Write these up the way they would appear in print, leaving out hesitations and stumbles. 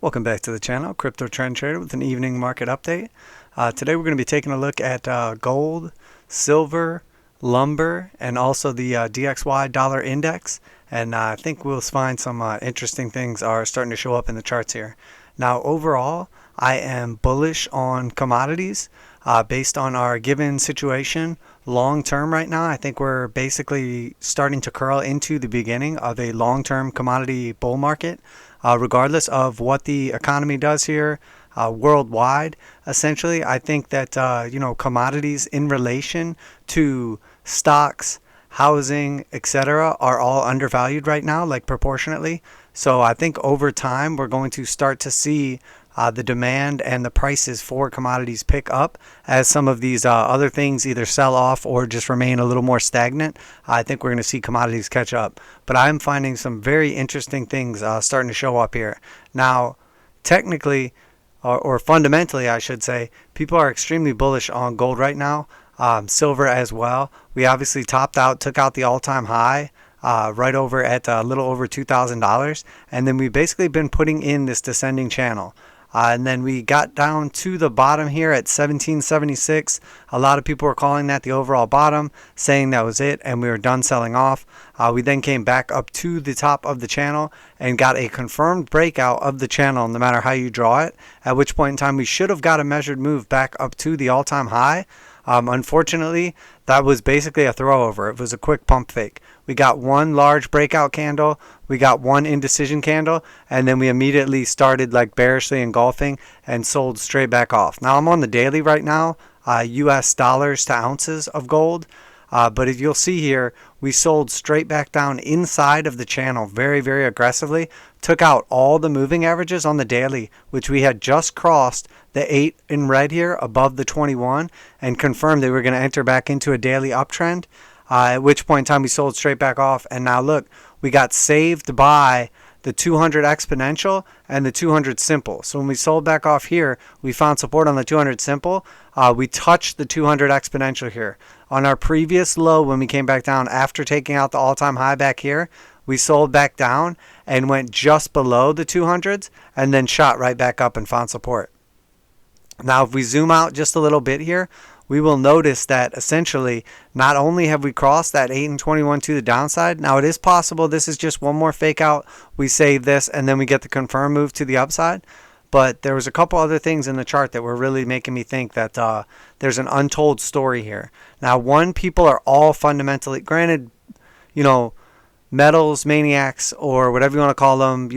Welcome back to the channel, Crypto Trend Trader with an evening market update. Today we're going to be taking a look at gold, silver, lumber, and also the DXY dollar index. And I think we'll find some interesting things are starting to show up in the charts here. Now overall, I am bullish on commodities based on our given situation. Long term right now, I think we're basically starting to curl into the beginning of a long-term commodity bull market. Regardless of what the economy does here worldwide, essentially, I think that commodities in relation to stocks, housing, etc., are all undervalued right now, like proportionately. So I think over time we're going to start to see the demand and the prices for commodities pick up as some of these other things either sell off or just remain a little more stagnant. I think we're going to see commodities catch up. But I'm finding some very interesting things starting to show up here. Now, technically, or fundamentally, I should say, people are extremely bullish on gold right now. Silver as well. We obviously topped out, took out the all-time high. Right over at a little over $2,000, and then we've basically been putting in this descending channel. And then we got down to the bottom here at 1776. A lot of people were calling that the overall bottom, saying that was it, and we were done selling off. We then came back up to the top of the channel and got a confirmed breakout of the channel, no matter how you draw it, at which point in time we should have got a measured move back up to the all-time high. Unfortunately, that was basically a throwover. It was a quick pump fake. We got one large breakout candle, we got one indecision candle, and then we immediately started like bearishly engulfing and sold straight back off. Now I'm on the daily right now, US dollars to ounces of gold. But if you'll see here, we sold straight back down inside of the channel very, very aggressively. Took out all the moving averages on the daily, which we had just crossed the 8 in red here above the 21 and confirmed they were going to enter back into a daily uptrend. At which point in time we sold straight back off. And now look, we got saved by the 200 exponential and the 200 simple. So when we sold back off here, we found support on the 200 simple. We touched the 200 exponential here. On our previous low, when we came back down after taking out the all-time high back here, we sold back down and went just below the 200s and then shot right back up and found support. Now if we zoom out just a little bit here, we will notice that essentially not only have we crossed that 8 and 21 to the downside, now it is possible this is just one more fake out, we save this and then we get the confirmed move to the upside. But there was a couple other things in the chart that were really making me think that there's an untold story here. Now one, people are all fundamentally, granted, metals maniacs or whatever you want to call them,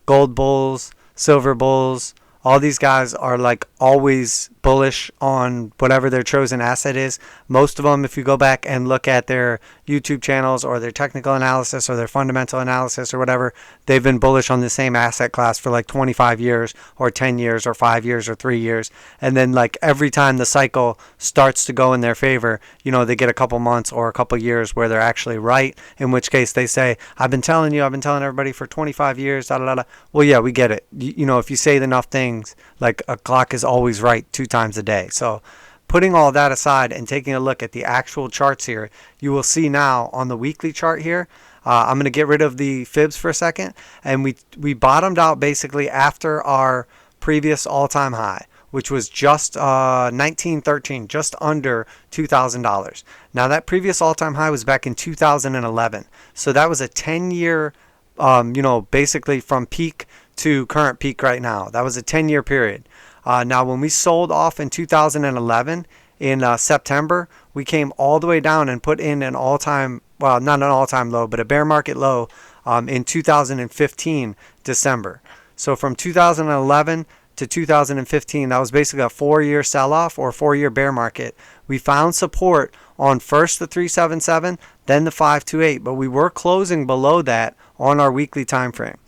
gold bulls, silver bulls, all these guys are like always bullish on whatever their chosen asset is. Most of them, if you go back and look at their YouTube channels or their technical analysis or their fundamental analysis or whatever, they've been bullish on the same asset class for like 25 years or 10 years or 5 years or 3 years. And then like every time the cycle starts to go in their favor, they get a couple months or a couple years where they're actually right, in which case they say, I've been telling everybody for 25 years, da da da. Well, yeah, we get it. If you say enough things, like a clock is always right 2 times a day. So putting all that aside and taking a look at the actual charts here, you will see now on the weekly chart here, I'm going to get rid of the fibs for a second, and we bottomed out basically after our previous all-time high, which was just 1913, just under $2,000. Now that previous all-time high was back in 2011, so that was a 10-year basically from peak to current peak right now. That was a 10-year period. Now when we sold off in 2011 in September, we came all the way down and put in an all-time, well, not an all-time low, but a bear market low in 2015 December. So from 2011 to 2015, that was basically a 4-year sell-off or 4-year bear market. We found support on first the 377, then the 528, but we were closing below that on our weekly time frame.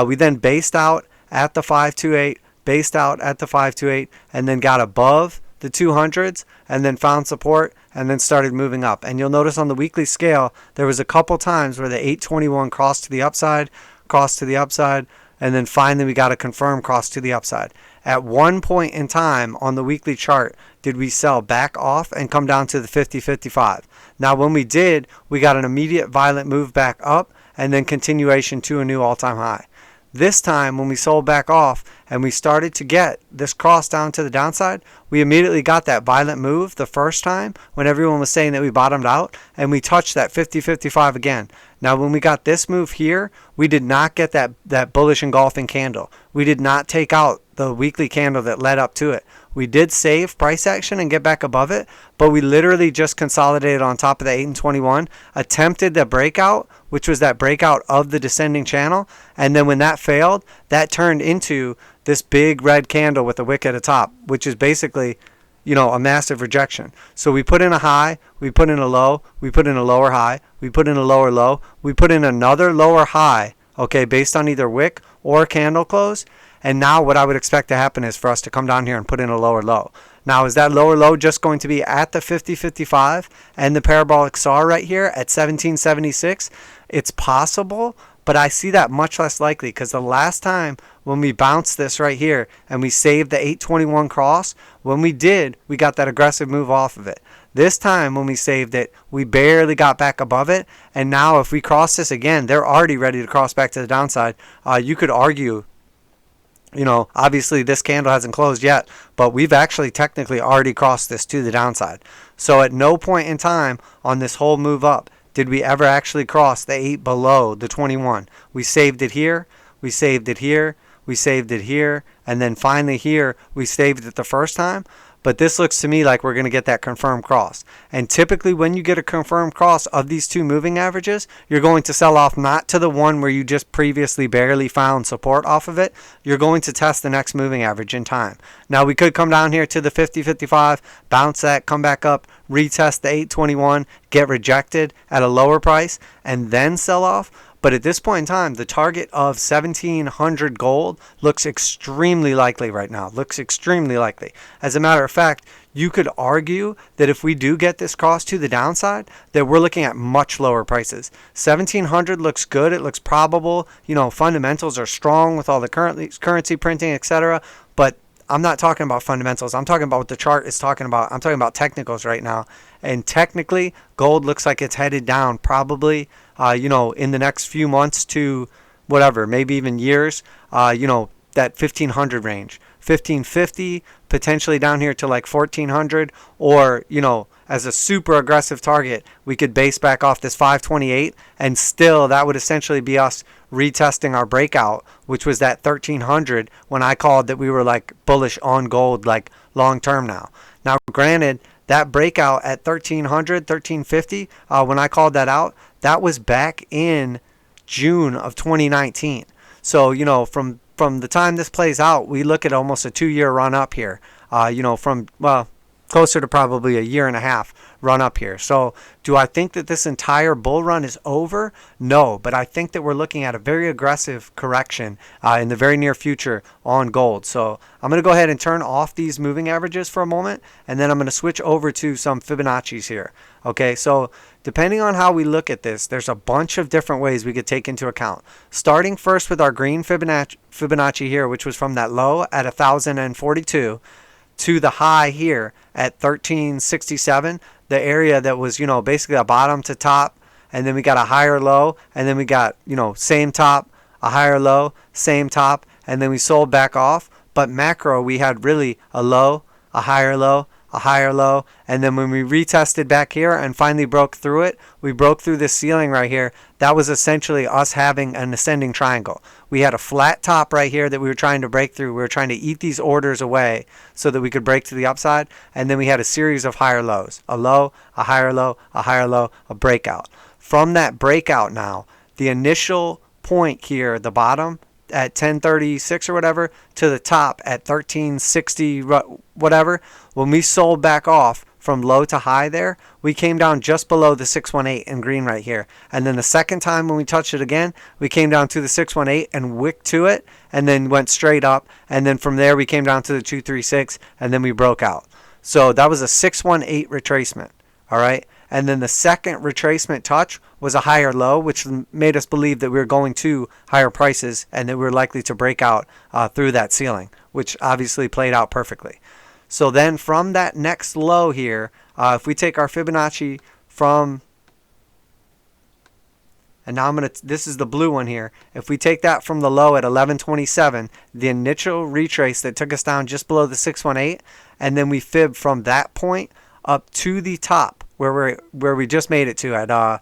We then based out at the 528, based out at the 528, and then got above the 200s and then found support and then started moving up. And you'll notice on the weekly scale, there was a couple times where the 821 crossed to the upside, and then finally we got a confirmed cross to the upside. At one point in time on the weekly chart, did we sell back off and come down to the 50-55. Now when we did, we got an immediate violent move back up and then continuation to a new all-time high. This time when we sold back off and we started to get this cross down to the downside, we immediately got that violent move the first time when everyone was saying that we bottomed out, and we touched that 50-55 again. Now when we got this move here, we did not get that bullish engulfing candle. We did not take out the weekly candle that led up to it. We did save price action and get back above it, but we literally just consolidated on top of the 8 and 21, attempted the breakout, which was that breakout of the descending channel, and then when that failed, that turned into this big red candle with a wick at the top, which is basically, you know, a massive rejection. So we put in a high, we put in a low, we put in a lower high, we put in a lower low, we put in another lower high, okay, based on either wick or candle close. And now what I would expect to happen is for us to come down here and put in a lower low. Now, is that lower low just going to be at the 50-55 and the parabolic SAR right here at 1776? It's possible, but I see that much less likely, because the last time when we bounced this right here and we saved the 821 cross, when we did, we got that aggressive move off of it. This time when we saved it, we barely got back above it. And now if we cross this again, they're already ready to cross back to the downside. You could argue, you know, obviously this candle hasn't closed yet, but we've actually technically already crossed this to the downside. So at no point in time on this whole move up did we ever actually cross the 8 below the 21. We saved it here, we saved it here, we saved it here, and then finally here we saved it the first time. But this looks to me like we're going to get that confirmed cross. And typically when you get a confirmed cross of these two moving averages, you're going to sell off not to the one where you just previously barely found support off of it. You're going to test the next moving average in time. Now we could come down here to the 50-55, bounce that, come back up, retest the 821, get rejected at a lower price, and then sell off. But at this point in time, the target of 1700 gold looks extremely likely right now. Looks extremely likely. As a matter of fact, you could argue that if we do get this cross to the downside, that we're looking at much lower prices. 1700 looks good. It looks probable. You know, fundamentals are strong with all the currency printing, etc. But I'm not talking about fundamentals. I'm talking about what the chart is talking about. I'm talking about technicals right now. And technically, gold looks like it's headed down probably, you know, in the next few months to whatever, maybe even years, you know, that 1500 range. 1550, potentially down here to like 1400, or, you know, as a super aggressive target, we could base back off this 528, and still that would essentially be us retesting our breakout, which was that 1300 when I called that we were like bullish on gold, like long term now. Now, granted, that breakout at 1300, 1350, when I called that out, that was back in June of 2019. So, you know, from the time this plays out, we look at almost a 2-year run up here, you know, from, well, closer to probably a year and a half run up here. So do I think that this entire bull run is over? No, but I think that we're looking at a very aggressive correction in the very near future on gold. So I'm going to go ahead and turn off these moving averages for a moment, and then I'm going to switch over to some Fibonacci's here. Okay, so depending on how we look at this, there's a bunch of different ways we could take into account. Starting first with our green Fibonacci here, which was from that low at 1042 to the high here at 1367, the area that was, you know, basically a bottom to top, and then we got a higher low, and then we got, you know, same top, a higher low, same top, and then we sold back off. But macro, we had really a low, a higher low, a higher low, and then when we retested back here and finally broke through it, we broke through this ceiling right here. That was essentially us having an ascending triangle. We had a flat top right here that we were trying to break through. We were trying to eat these orders away so that we could break to the upside, and then we had a series of higher lows, a low, a higher low, a higher low, a breakout. From that breakout now, the initial point here, the bottom at 1036 or whatever, to the top at 1360 whatever, when we sold back off from low to high there, we came down just below the 618 in green right here. And then the second time when we touched it again, we came down to the 618 and wicked to it, and then went straight up. And then from there we came down to the 236, and then we broke out. So that was a 618 retracement. All right. And then the second retracement touch was a higher low, which made us believe that we were going to higher prices and that we were likely to break out through that ceiling, which obviously played out perfectly. So then from that next low here, if we take our Fibonacci from and now this is the blue one here. If we take that from the low at 1127, the initial retrace that took us down just below the 618, and then we fib from that point up to the top where we just made it to at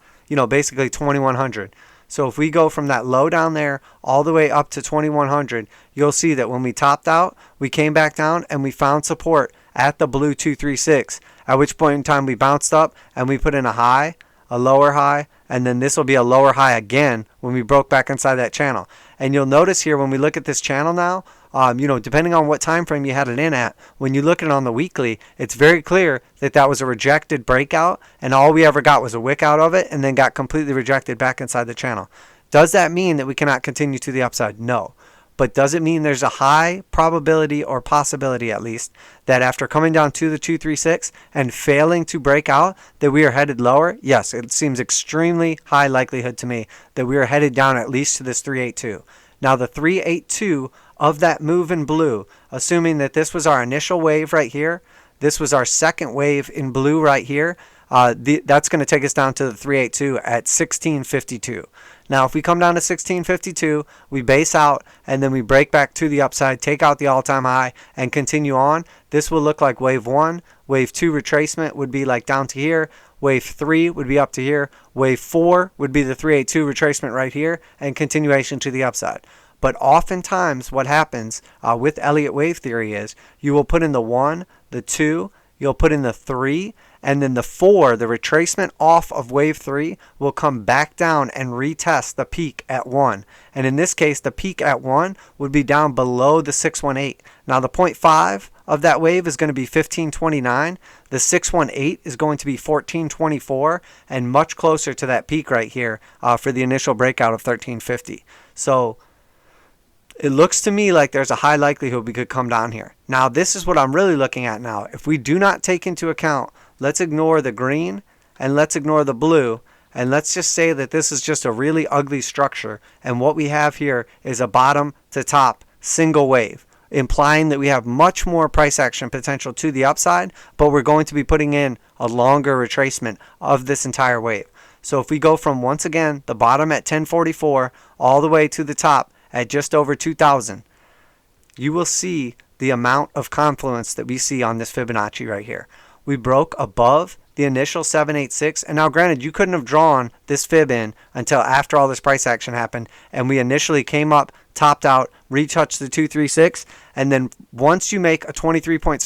basically 2100. So if we go from that low down there all the way up to 2100, you'll see that when we topped out, we came back down and we found support at the blue 236, at which point in time we bounced up and we put in a high, a lower high, and then this will be a lower high again when we broke back inside that channel. And you'll notice here when we look at this channel now, depending on what time frame you had it in at, when you look at it on the weekly, it's very clear that that was a rejected breakout, and all we ever got was a wick out of it and then got completely rejected back inside the channel. Does that mean that we cannot continue to the upside? No. But does it mean there's a high probability, or possibility at least, that after coming down to the 236 and failing to break out, that we are headed lower? Yes, it seems extremely high likelihood to me that we are headed down at least to this 382. Now the 382 of that move in blue, assuming that this was our initial wave right here, this was our second wave in blue right here, that's going to take us down to the 382 at 1652. Now, if we come down to 1652, we base out and then we break back to the upside, take out the all-time high, and continue on. This will look like wave 1. Wave 2 retracement would be like down to here. Wave 3 would be up to here. Wave 4 would be the 382 retracement right here, and continuation to the upside. But oftentimes what happens with Elliott wave theory is you will put in the 1, the 2, you'll put in the 3, and then the 4, the retracement off of wave 3, will come back down and retest the peak at 1. And in this case, the peak at 1 would be down below the 618. Now the 0.5 of that wave is going to be 1529. The 618 is going to be 1424, and much closer to that peak right here for the initial breakout of 1350. So it looks to me like there's a high likelihood we could come down here. Now this is what I'm really looking at now. If we do not take into account, let's ignore the green and let's ignore the blue, and let's just say that this is just a really ugly structure, and what we have here is a bottom to top single wave, implying that we have much more price action potential to the upside, but we're going to be putting in a longer retracement of this entire wave. So if we go from, once again, the bottom at 1044 all the way to the top at just over 2000, you will see the amount of confluence that we see on this Fibonacci right here. We broke above the initial 786, and now granted, you couldn't have drawn this fib in until after all this price action happened, and we initially came up, topped out, retouched the 236, and then once you make a 23.6%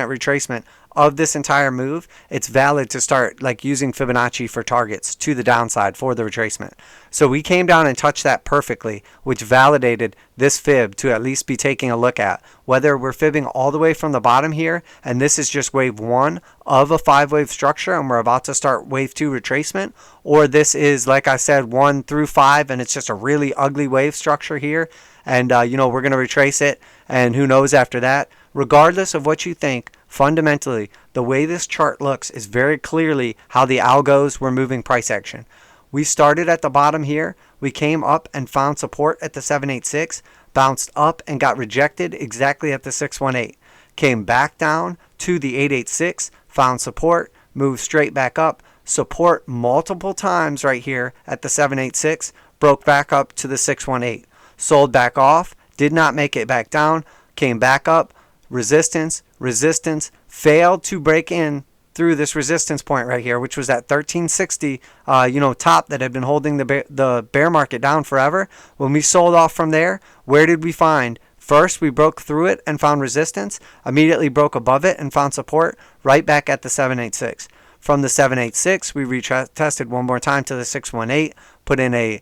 retracement of this entire move, it's valid to start using Fibonacci for targets to the downside for the retracement. So we came down and touched that perfectly, which validated this fib to at least be taking a look at. Whether we're fibbing all the way from the bottom here, and this is just wave 1 of a 5-wave structure, and we're about to start wave 2 retracement, or this is, like I said, 1 through 5, and it's just a really ugly wave structure here, and we're going to retrace it, and who knows after that. Regardless of what you think, fundamentally, the way this chart looks is very clearly how the algos were moving price action. We started at the bottom here. We came up and found support at the 786, bounced up and got rejected exactly at the 618. Came back down to the 886, found support, moved straight back up, support multiple times right here at the 786, broke back up to the 618. Sold back off, did not make it back down, came back up, resistance, resistance, failed to break in through this resistance point right here, which was that 1360 top that had been holding the bear market down forever. When we sold off from there, where did we find? First, we broke through it and found resistance, immediately broke above it and found support right back at the 786. From the 786, we retested one more time to the 618, put in a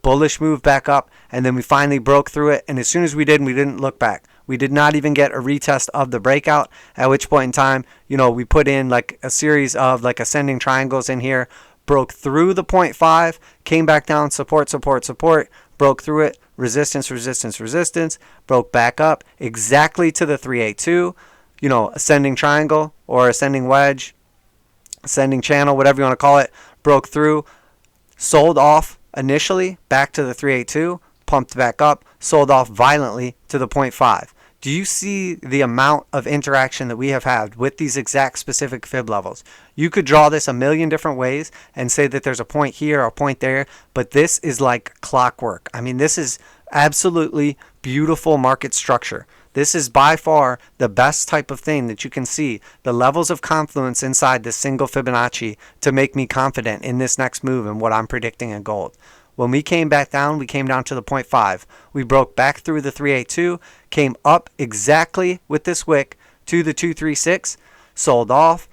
bullish move back up, and then we finally broke through it. And as soon as we did, we didn't look back. We did not even get a retest of the breakout, at which point in time, we put in a series of ascending triangles in here, broke through the 0.5, came back down, support, support, support, broke through it, resistance, resistance, resistance, broke back up exactly to the 382, ascending triangle or ascending wedge, ascending channel, whatever you want to call it, broke through, sold off initially back to the 382, pumped back up, sold off violently to the 0.5. Do you see the amount of interaction that we have had with these exact specific fib levels? You could draw this a million different ways and say that there's a point here or a point there, but this is like clockwork. I mean, this is absolutely beautiful market structure. This is by far the best type of thing that you can see, the levels of confluence inside this single Fibonacci to make me confident in this next move and what I'm predicting in gold. When we came back down, we came down to the 0.5. We broke back through the 382, came up exactly with this wick to the 236, sold off,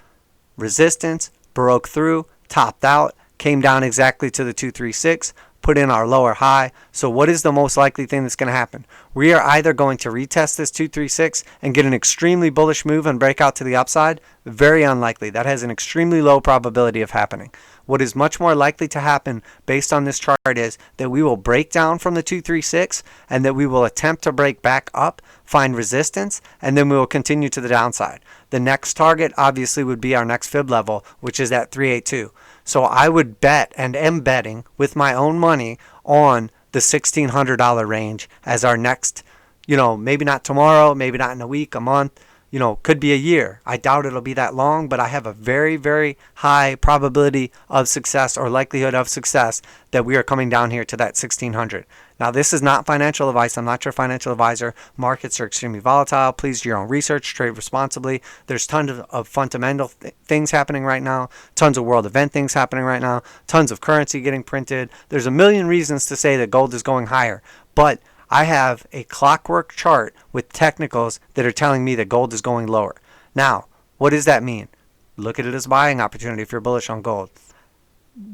resistance, broke through, topped out, came down exactly to the 236, put in our lower high. So what is the most likely thing that's going to happen? We are either going to retest this 236 and get an extremely bullish move and break out to the upside. Very unlikely. That has an extremely low probability of happening. What is much more likely to happen based on this chart is that we will break down from the 236 and that we will attempt to break back up, find resistance, and then we will continue to the downside. The next target obviously would be our next fib level, which is at 382. So I would bet and am betting with my own money on the $1,600 range as our next, maybe not tomorrow, maybe not in a week, a month, could be a year. I doubt it'll be that long, but I have a very, very high probability of success or likelihood of success that we are coming down here to that 1,600. Now, this is not financial advice. I'm not your financial advisor. Markets are extremely volatile. Please do your own research. Trade responsibly. There's tons of fundamental things happening right now. Tons of world event things happening right now. Tons of currency getting printed. There's a million reasons to say that gold is going higher. But I have a clockwork chart with technicals that are telling me that gold is going lower. Now, what does that mean? Look at it as a buying opportunity if you're bullish on gold.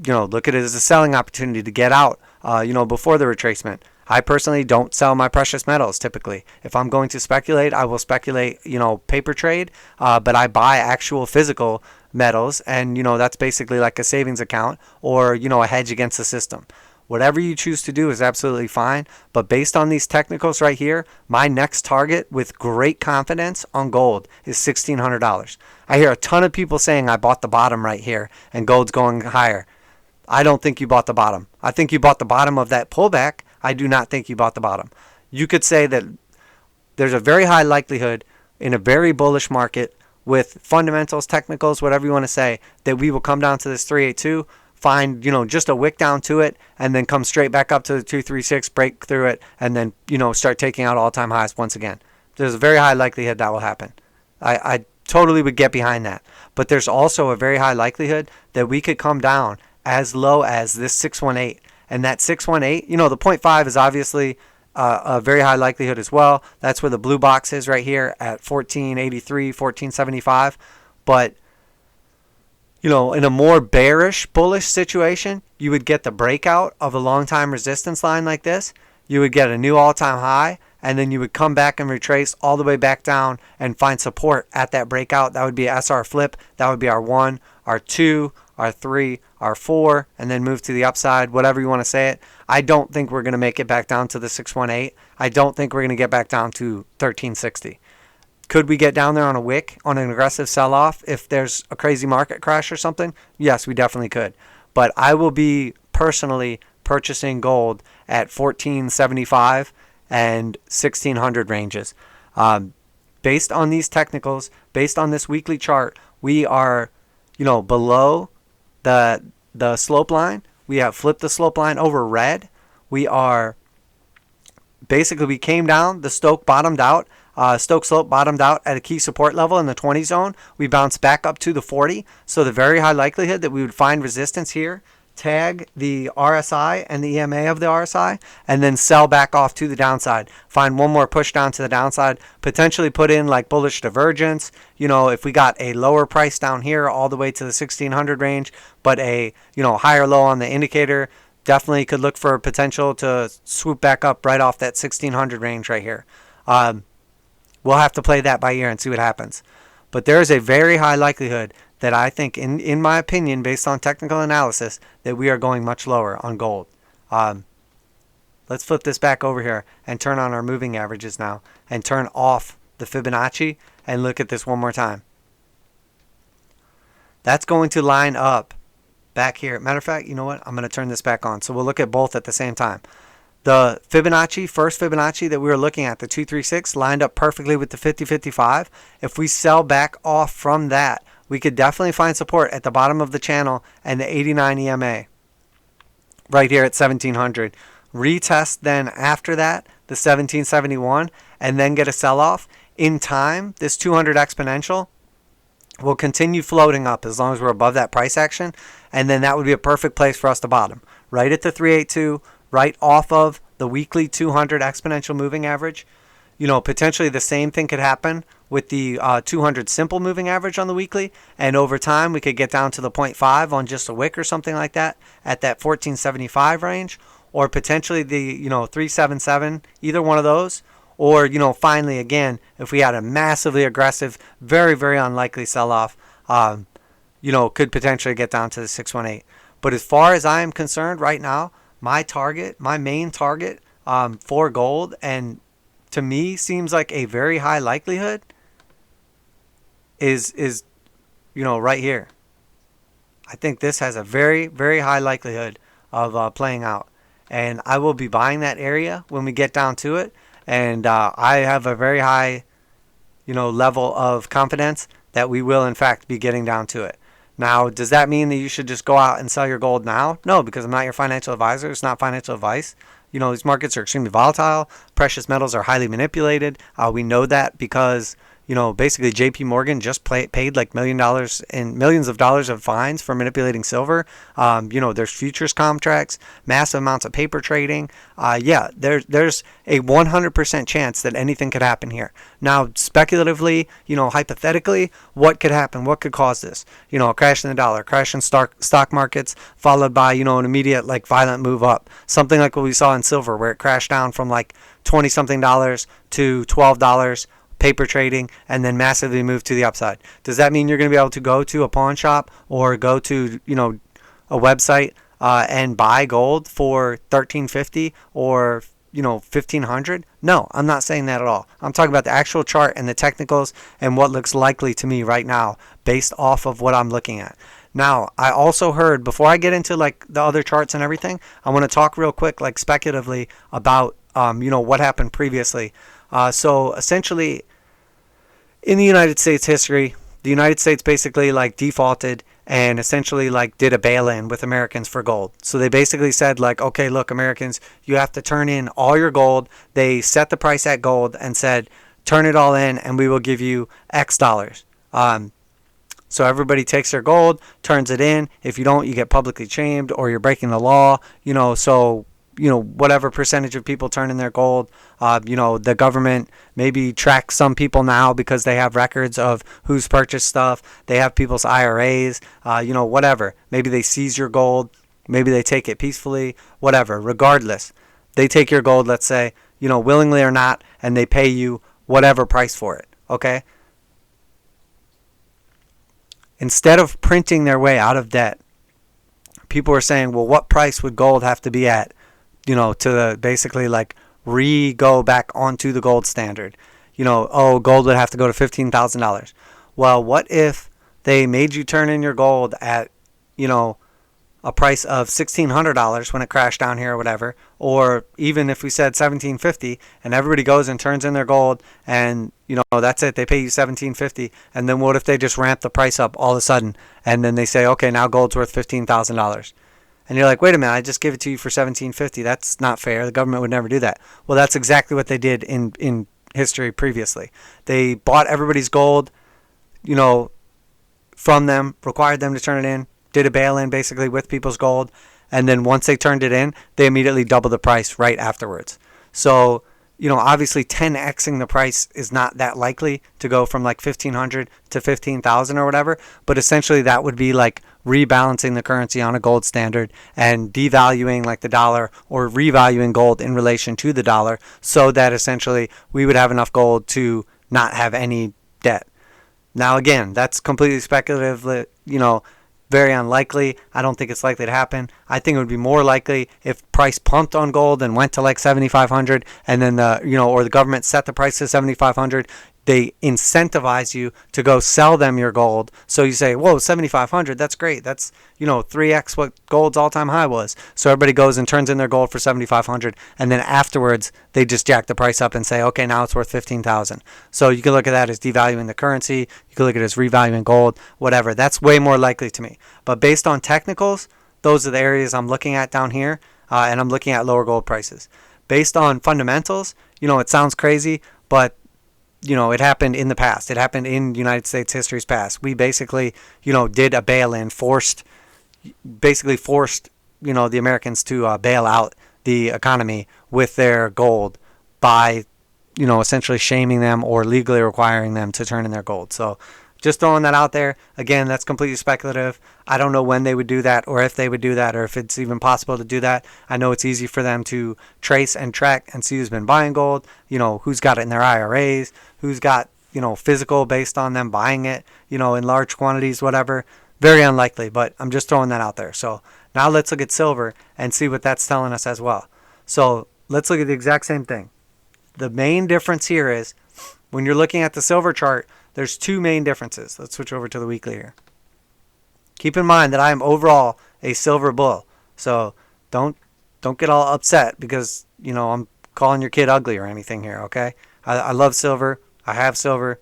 Look at it as a selling opportunity to get out, before the retracement. I personally don't sell my precious metals typically. If I'm going to speculate, I will speculate, paper trade, but I buy actual physical metals, and, that's basically like a savings account or, a hedge against the system. Whatever you choose to do is absolutely fine, but based on these technicals right here, my next target with great confidence on gold is $1,600. I hear a ton of people saying I bought the bottom right here and gold's going higher. I don't think you bought the bottom. I think you bought the bottom of that pullback. I do not think you bought the bottom. You could say that there's a very high likelihood in a very bullish market with fundamentals, technicals, whatever you want to say, that we will come down to this 382, find, just a wick down to it, and then come straight back up to the 236, break through it, and then, start taking out all-time highs once again. There's a very high likelihood that will happen. I totally would get behind that. But there's also a very high likelihood that we could come down as low as this 618. And that 618, the 0.5 is obviously a very high likelihood as well. That's where the blue box is right here at 1483, 1475. But in a more bearish, bullish situation, you would get the breakout of a long time resistance line like this. You would get a new all-time high, and then you would come back and retrace all the way back down and find support at that breakout. That would be a SR flip. That would be our 1, our 2, our 3, our 4, and then move to the upside, whatever you want to say it. I don't think we're going to make it back down to the 618. I don't think we're going to get back down to 1360. Could we get down there on a wick, on an aggressive sell-off if there's a crazy market crash or something? Yes, we definitely could. But I will be personally purchasing gold at 1475 and 1600 ranges. Based on these technicals, based on this weekly chart, we are, below the slope line. We have flipped the slope line over red. We came down, the Stoch bottomed out. Stoch slope bottomed out at a key support level in the 20 zone. We bounced back up to the 40. So the very high likelihood that we would find resistance here, tag the RSI and the EMA of the RSI, and then sell back off to the downside. Find one more push down to the downside, potentially put in like bullish divergence. If we got a lower price down here all the way to the 1600 range, but a, higher low on the indicator, definitely could look for potential to swoop back up right off that 1600 range right here. We'll have to play that by ear and see what happens. But there is a very high likelihood that I think, in my opinion, based on technical analysis, that we are going much lower on gold. Let's flip this back over here and turn on our moving averages now and turn off the Fibonacci and look at this one more time. That's going to line up back here. Matter of fact, you know what? I'm going to turn this back on. So we'll look at both at the same time. The Fibonacci, first Fibonacci that we were looking at, the 236, lined up perfectly with the 50-55. If we sell back off from that, we could definitely find support at the bottom of the channel and the 89 EMA right here at 1700. Retest then after that, the 1771, and then get a sell-off. In time, this 200 exponential will continue floating up as long as we're above that price action, and then that would be a perfect place for us to bottom. Right at the 382, right off of the weekly 200 exponential moving average. Potentially the same thing could happen with the 200 simple moving average on the weekly, and over time we could get down to the 0.5 on just a wick or something like that at that 1475 range, or potentially the 377, either one of those. Or, finally, again, if we had a massively aggressive, very, very unlikely sell-off, could potentially get down to the 618. But as far as I am concerned right now, my main target for gold, and to me seems like a very high likelihood, is right here. I think this has a very, very high likelihood of playing out. And I will be buying that area when we get down to it. And I have a very high, level of confidence that we will, in fact, be getting down to it. Now, does that mean that you should just go out and sell your gold now? No, because I'm not your financial advisor. It's not financial advice. These markets are extremely volatile. Precious metals are highly manipulated. We know that because, basically JP Morgan just paid like millions of dollars of fines for manipulating silver. There's futures contracts, massive amounts of paper trading. There's a 100% chance that anything could happen here. Now, speculatively, hypothetically, what could happen? What could cause this? A crash in the dollar, crash in stock markets, followed by, an immediate violent move up. Something like what we saw in silver, where it crashed down from like $20-something to $12, paper trading, and then massively move to the upside. Does that mean you're going to be able to go to a pawn shop or go to a website and buy gold for $13.50 or $1,500? No, I'm not saying that at all. I'm talking about the actual chart and the technicals and what looks likely to me right now based off of what I'm looking at. Now, I also heard, before I get into the other charts and everything, I want to talk real quick speculatively about what happened previously. So essentially, in the United States history, the United States basically defaulted and essentially did a bail-in with Americans for gold. So they basically said okay, look, Americans, you have to turn in all your gold. They set the price at gold and said, turn it all in and we will give you X dollars. So everybody takes their gold, turns it in. If you don't, you get publicly shamed or you're breaking the law. Whatever percentage of people turn in their gold, the government maybe tracks some people now because they have records of who's purchased stuff. They have people's IRAs, whatever. Maybe they seize your gold. Maybe they take it peacefully, whatever. Regardless, they take your gold, let's say, willingly or not, and they pay you whatever price for it, okay? Instead of printing their way out of debt, people were saying, well, what price would gold have to be at, to basically go back onto the gold standard? Gold would have to go to $15,000. Well, what if they made you turn in your gold at, a price of $1,600 when it crashed down here or whatever, or even if we said $1,750 and everybody goes and turns in their gold and, that's it, they pay you $1,750, and then what if they just ramp the price up all of a sudden and then they say, okay, now gold's worth $15,000? And you're like, wait a minute, I just give it to you for $1,750. That's not fair. The government would never do that. Well, that's exactly what they did in history previously. They bought everybody's gold, from them, required them to turn it in, did a bail-in basically with people's gold, and then once they turned it in, they immediately doubled the price right afterwards. So, obviously 10xing the price is not that likely to go from $1,500 to $15,000 or whatever, but essentially that would be rebalancing the currency on a gold standard and devaluing the dollar, or revaluing gold in relation to the dollar, so that essentially we would have enough gold to not have any debt. Now again, that's completely speculative, very unlikely. I don't think it's likely to happen. I think it would be more likely if price pumped on gold and went to $7,500, and then or the government set the price to $7,500. they incentivize you to go sell them your gold. So you say, whoa, 7,500, that's great. That's, 3x what gold's all-time high was. So everybody goes and turns in their gold for 7,500, and then afterwards they just jack the price up and say, okay, now it's worth 15,000. So you can look at that as devaluing the currency. You can look at it as revaluing gold, whatever. That's way more likely to me. But based on technicals, those are the areas I'm looking at down here, and I'm looking at lower gold prices. Based on fundamentals, it sounds crazy, but it happened in the past. It happened in United States history's past. We basically, did a bail-in, forced, the Americans to bail out the economy with their gold by, essentially shaming them or legally requiring them to turn in their gold. So just throwing that out there. Again, that's completely speculative. I don't know when they would do that, or if they would do that, or if it's even possible to do that. I know it's easy for them to trace and track and see who's been buying gold, who's got it in their IRAs, who's got, physical based on them buying it, in large quantities, whatever. Very unlikely, but I'm just throwing that out there. So now let's look at silver and see what that's telling us as well. So let's look at the exact same thing. The main difference here is when you're looking at the silver chart, there's two main differences. Let's switch over to the weekly here. Keep in mind that I am overall a silver bull. So don't get all upset because, I'm calling your kid ugly or anything here, okay? I love silver. I have silver.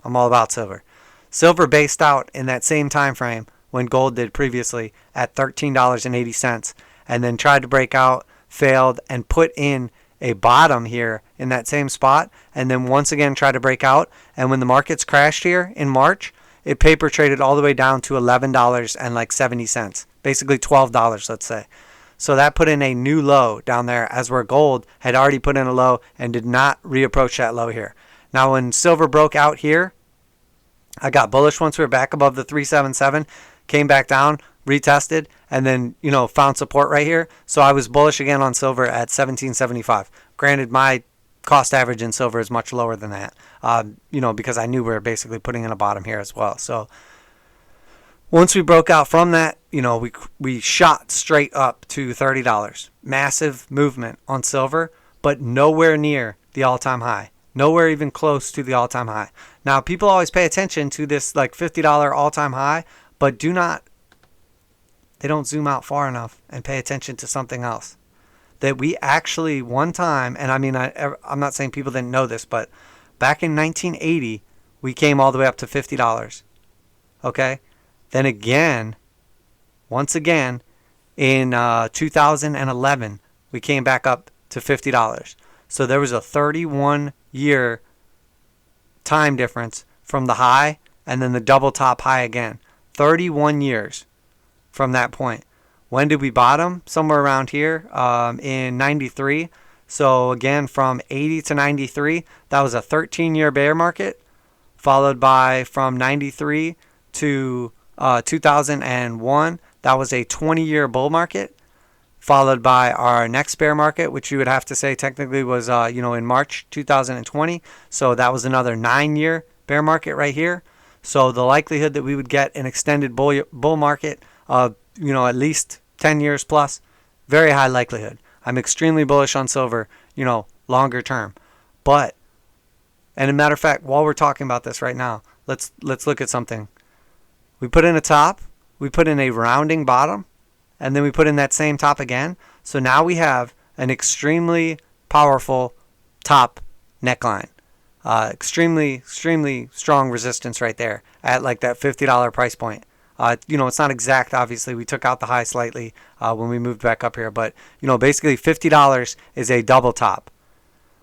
I'm all about silver. Silver based out in that same time frame when gold did previously at $13.80 and then tried to break out, failed, and put in a bottom here in that same spot, and then once again try to break out. And when the markets crashed here in March, it paper traded all the way down to $11.70, basically $12, let's say. So that put in a new low down there, as where gold had already put in a low and did not reapproach that low here. Now when silver broke out here, I got bullish once we were back above the 377, came back down, retested, and then, found support right here. So I was bullish again on silver at 1775. Granted, my cost average in silver is much lower than that, because I knew we were basically putting in a bottom here as well. So once we broke out from that, we shot straight up to $30. Massive movement on silver, but nowhere near the all-time high. Nowhere even close to the all-time high. Now, people always pay attention to this like $50 all-time high, but they don't zoom out far enough and pay attention to something else. That we actually one time, and I mean, I'm not saying people didn't know this, but back in 1980, we came all the way up to $50. Okay? Then again, once again, in 2011, we came back up to $50. So there was a 31-year time difference from the high and then the double top high again. 31 years from that point. When did we bottom? Somewhere around here in 93. So again, from 80 to 93, that was a 13-year bear market, followed by from 93 to 2001, that was a 20-year bull market, followed by our next bear market, which you would have to say technically was in March 2020. So that was another 9-year bear market right here. So the likelihood that we would get an extended bull market of at least 10 years plus, very high likelihood. I'm extremely bullish on silver, longer term. But, and as a matter of fact, while we're talking about this right now, let's look at something. We put in a top, we put in a rounding bottom, and then we put in that same top again. So now we have an extremely powerful top neckline. Extremely strong resistance right there at like that $50 price point. It's not exact, obviously. We took out the high slightly when we moved back up here. But, basically $50 is a double top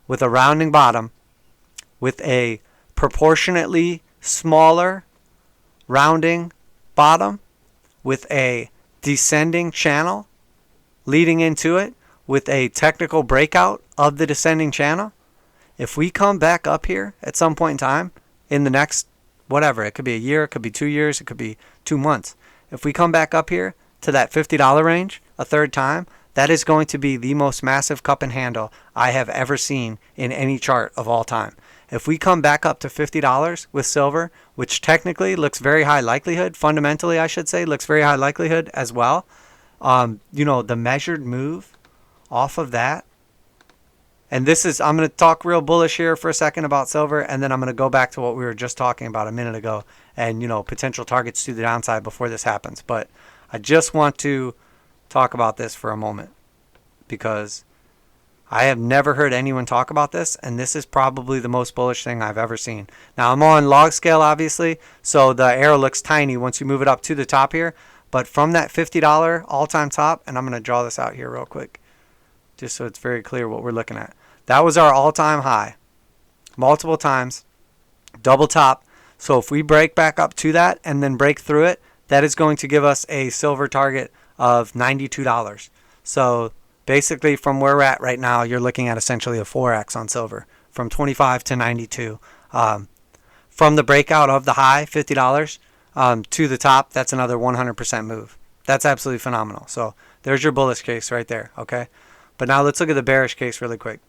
with a rounding bottom with a proportionately smaller rounding bottom with a descending channel leading into it with a technical breakout of the descending channel. If we come back up here at some point in time in the next whatever, it could be a year, it could be 2 years, it could be 2 months. If we come back up here to that $50 range a third time, that is going to be the most massive cup and handle I have ever seen in any chart of all time. If we come back up to $50 with silver, which technically looks very high likelihood, fundamentally I should say, looks very high likelihood as well, the measured move off of that And this is, I'm going to talk real bullish here for a second about silver, and then I'm going to go back to what we were just talking about a minute ago and, potential targets to the downside before this happens. But I just want to talk about this for a moment because I have never heard anyone talk about this, and this is probably the most bullish thing I've ever seen. Now, I'm on log scale, obviously, so the arrow looks tiny once you move it up to the top here. But from that $50 all-time top, and I'm going to draw this out here real quick, just so it's very clear what we're looking at. That was our all-time high, multiple times, double top. So if we break back up to that and then break through it, that is going to give us a silver target of $92. So basically from where we're at right now, you're looking at essentially a 4x on silver, from 25 to 92. From the breakout of the high, $50, to the top, that's another 100% move. That's absolutely phenomenal. So there's your bullish case right there, okay? But now let's look at the bearish case really quick.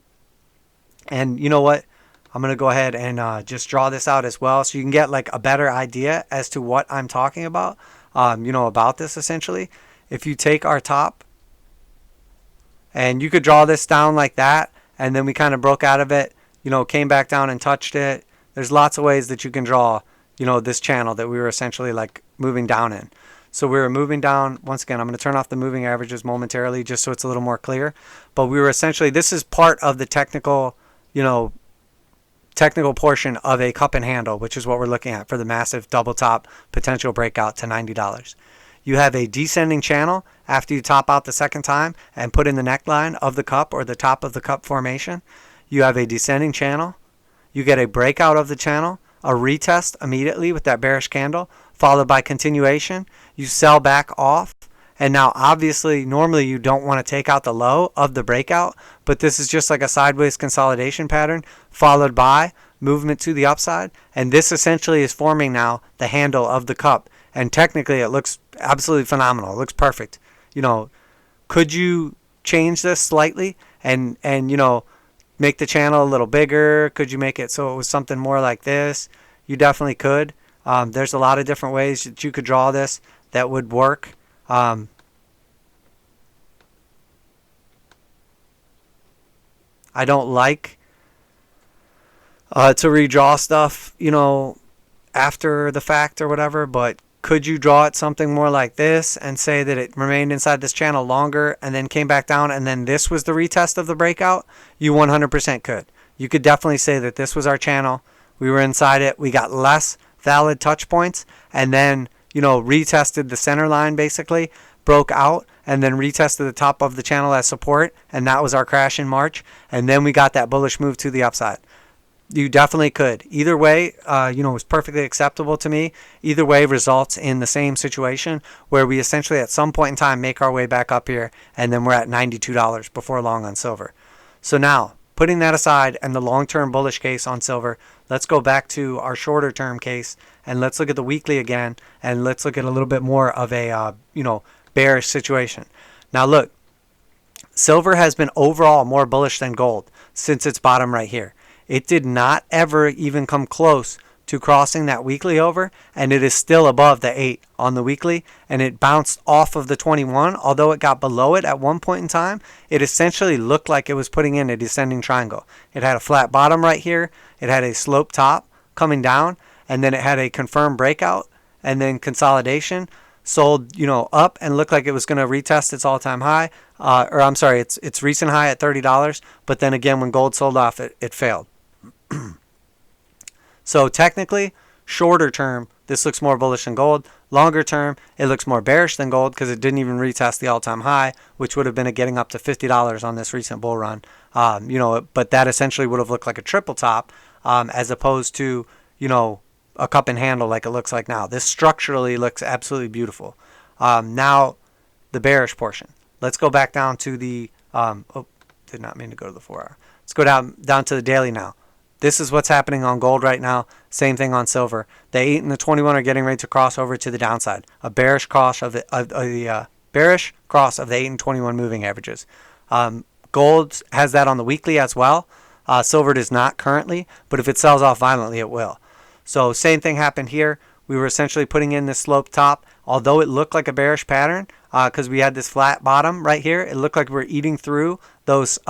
And you know what? I'm going to go ahead and just draw this out as well so you can get like a better idea as to what I'm talking about, about this essentially. If you take our top, and you could draw this down like that, and then we kind of broke out of it, came back down and touched it. There's lots of ways that you can draw, this channel that we were essentially like moving down in. So we were moving down. Once again, I'm going to turn off the moving averages momentarily just so it's a little more clear. But we were essentially, this is part of the technical portion of a cup and handle, which is what we're looking at for the massive double top potential breakout to $90. You have a descending channel after you top out the second time and put in the neckline of the cup or the top of the cup formation. You have a descending channel. You get a breakout of the channel, a retest immediately with that bearish candle, followed by continuation. You sell back off. And now, obviously, normally you don't want to take out the low of the breakout, but this is just like a sideways consolidation pattern followed by movement to the upside. And this essentially is forming now the handle of the cup. And technically, it looks absolutely phenomenal. It looks perfect. Could you change this slightly and make the channel a little bigger? Could you make it so it was something more like this? You definitely could. There's a lot of different ways that you could draw this that would work. I don't like to redraw stuff, after the fact or whatever, but could you draw it something more like this and say that it remained inside this channel longer and then came back down and then this was the retest of the breakout? You 100% could. You could definitely say that this was our channel. We were inside it. We got less valid touch points and then retested the center line basically, broke out, and then retested the top of the channel as support, and that was our crash in March, and then we got that bullish move to the upside. You definitely could. Either way, was perfectly acceptable to me. Either way results in the same situation where we essentially at some point in time make our way back up here, and then we're at $92 before long on silver. So now, putting that aside and the long-term bullish case on silver, let's go back to our shorter term case and let's look at the weekly again and let's look at a little bit more of a, bearish situation. Now look, silver has been overall more bullish than gold since its bottom right here. It did not ever even come close to crossing that weekly over, and it is still above the 8 on the weekly, and it bounced off of the 21. Although it got below it at one point in time, it essentially looked like it was putting in a descending triangle. It had a flat bottom right here, it had a slope top coming down, and then it had a confirmed breakout and then consolidation, sold up and looked like it was going to retest its all-time high, its recent high at $30, but then again when gold sold off it failed. So technically, shorter term, this looks more bullish than gold. Longer term, it looks more bearish than gold because it didn't even retest the all-time high, which would have been getting up to $50 on this recent bull run. But that essentially would have looked like a triple top as opposed to, a cup and handle like it looks like now. This structurally looks absolutely beautiful. Now, the bearish portion. Let's go back down to the, did not mean to go to the 4 hour. Let's go down to the daily now. This is what's happening on gold right now. Same thing on silver. The 8 and the 21 are getting ready to cross over to the downside. A bearish cross of the bearish cross of the 8 and 21 moving averages. Gold has that on the weekly as well. Silver does not currently, but if it sells off violently, it will. So same thing happened here. We were essentially putting in this slope top. Although it looked like a bearish pattern because we had this flat bottom right here, it looked like we were eating through those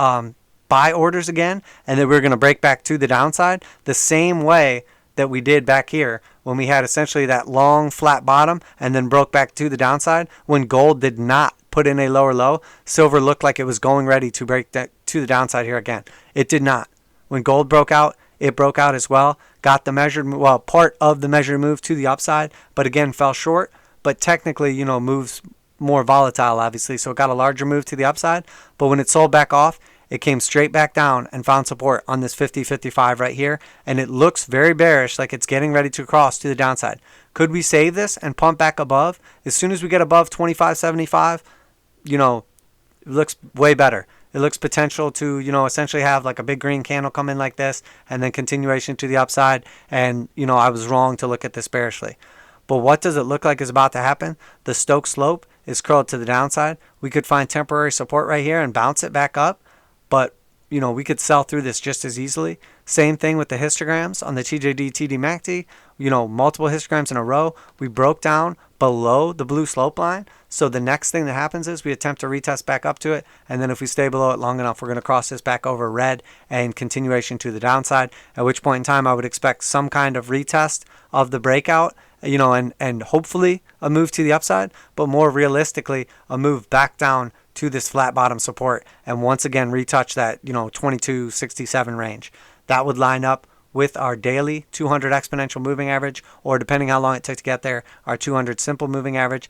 buy orders again, and then we're going to break back to the downside the same way that we did back here when we had essentially that long flat bottom and then broke back to the downside. When gold did not put in a lower low, silver looked like it was going ready to break that to the downside here again. It did not. When gold broke out, it broke out as well, got the measured, well, part of the measured move to the upside, but again fell short. But technically, you know, moves more volatile, obviously, so it got a larger move to the upside. But when it sold back off, it came straight back down and found support on this 50-55 right here, and it looks very bearish, like it's getting ready to cross to the downside. Could we save this and pump back above? As soon as we get above 25.75, you know, it looks way better. It looks potential to, you know, essentially have like a big green candle come in like this and then continuation to the upside. And, you know, I was wrong to look at this bearishly. But what does it look like is about to happen? The Stoch slope is curled to the downside. We could find temporary support right here and bounce it back up. But, you know, we could sell through this just as easily. Same thing with the histograms on the TJD TDMACD. You know, multiple histograms in a row. We broke down below the blue slope line. So the next thing that happens is we attempt to retest back up to it. And then if we stay below it long enough, we're going to cross this back over red and continuation to the downside. At which point in time, I would expect some kind of retest of the breakout, you know, and hopefully a move to the upside. But more realistically, a move back down to this flat bottom support and once again retouch that, you know, 2267 range. That would line up with our daily 200 exponential moving average, or depending how long it took to get there, our 200 simple moving average.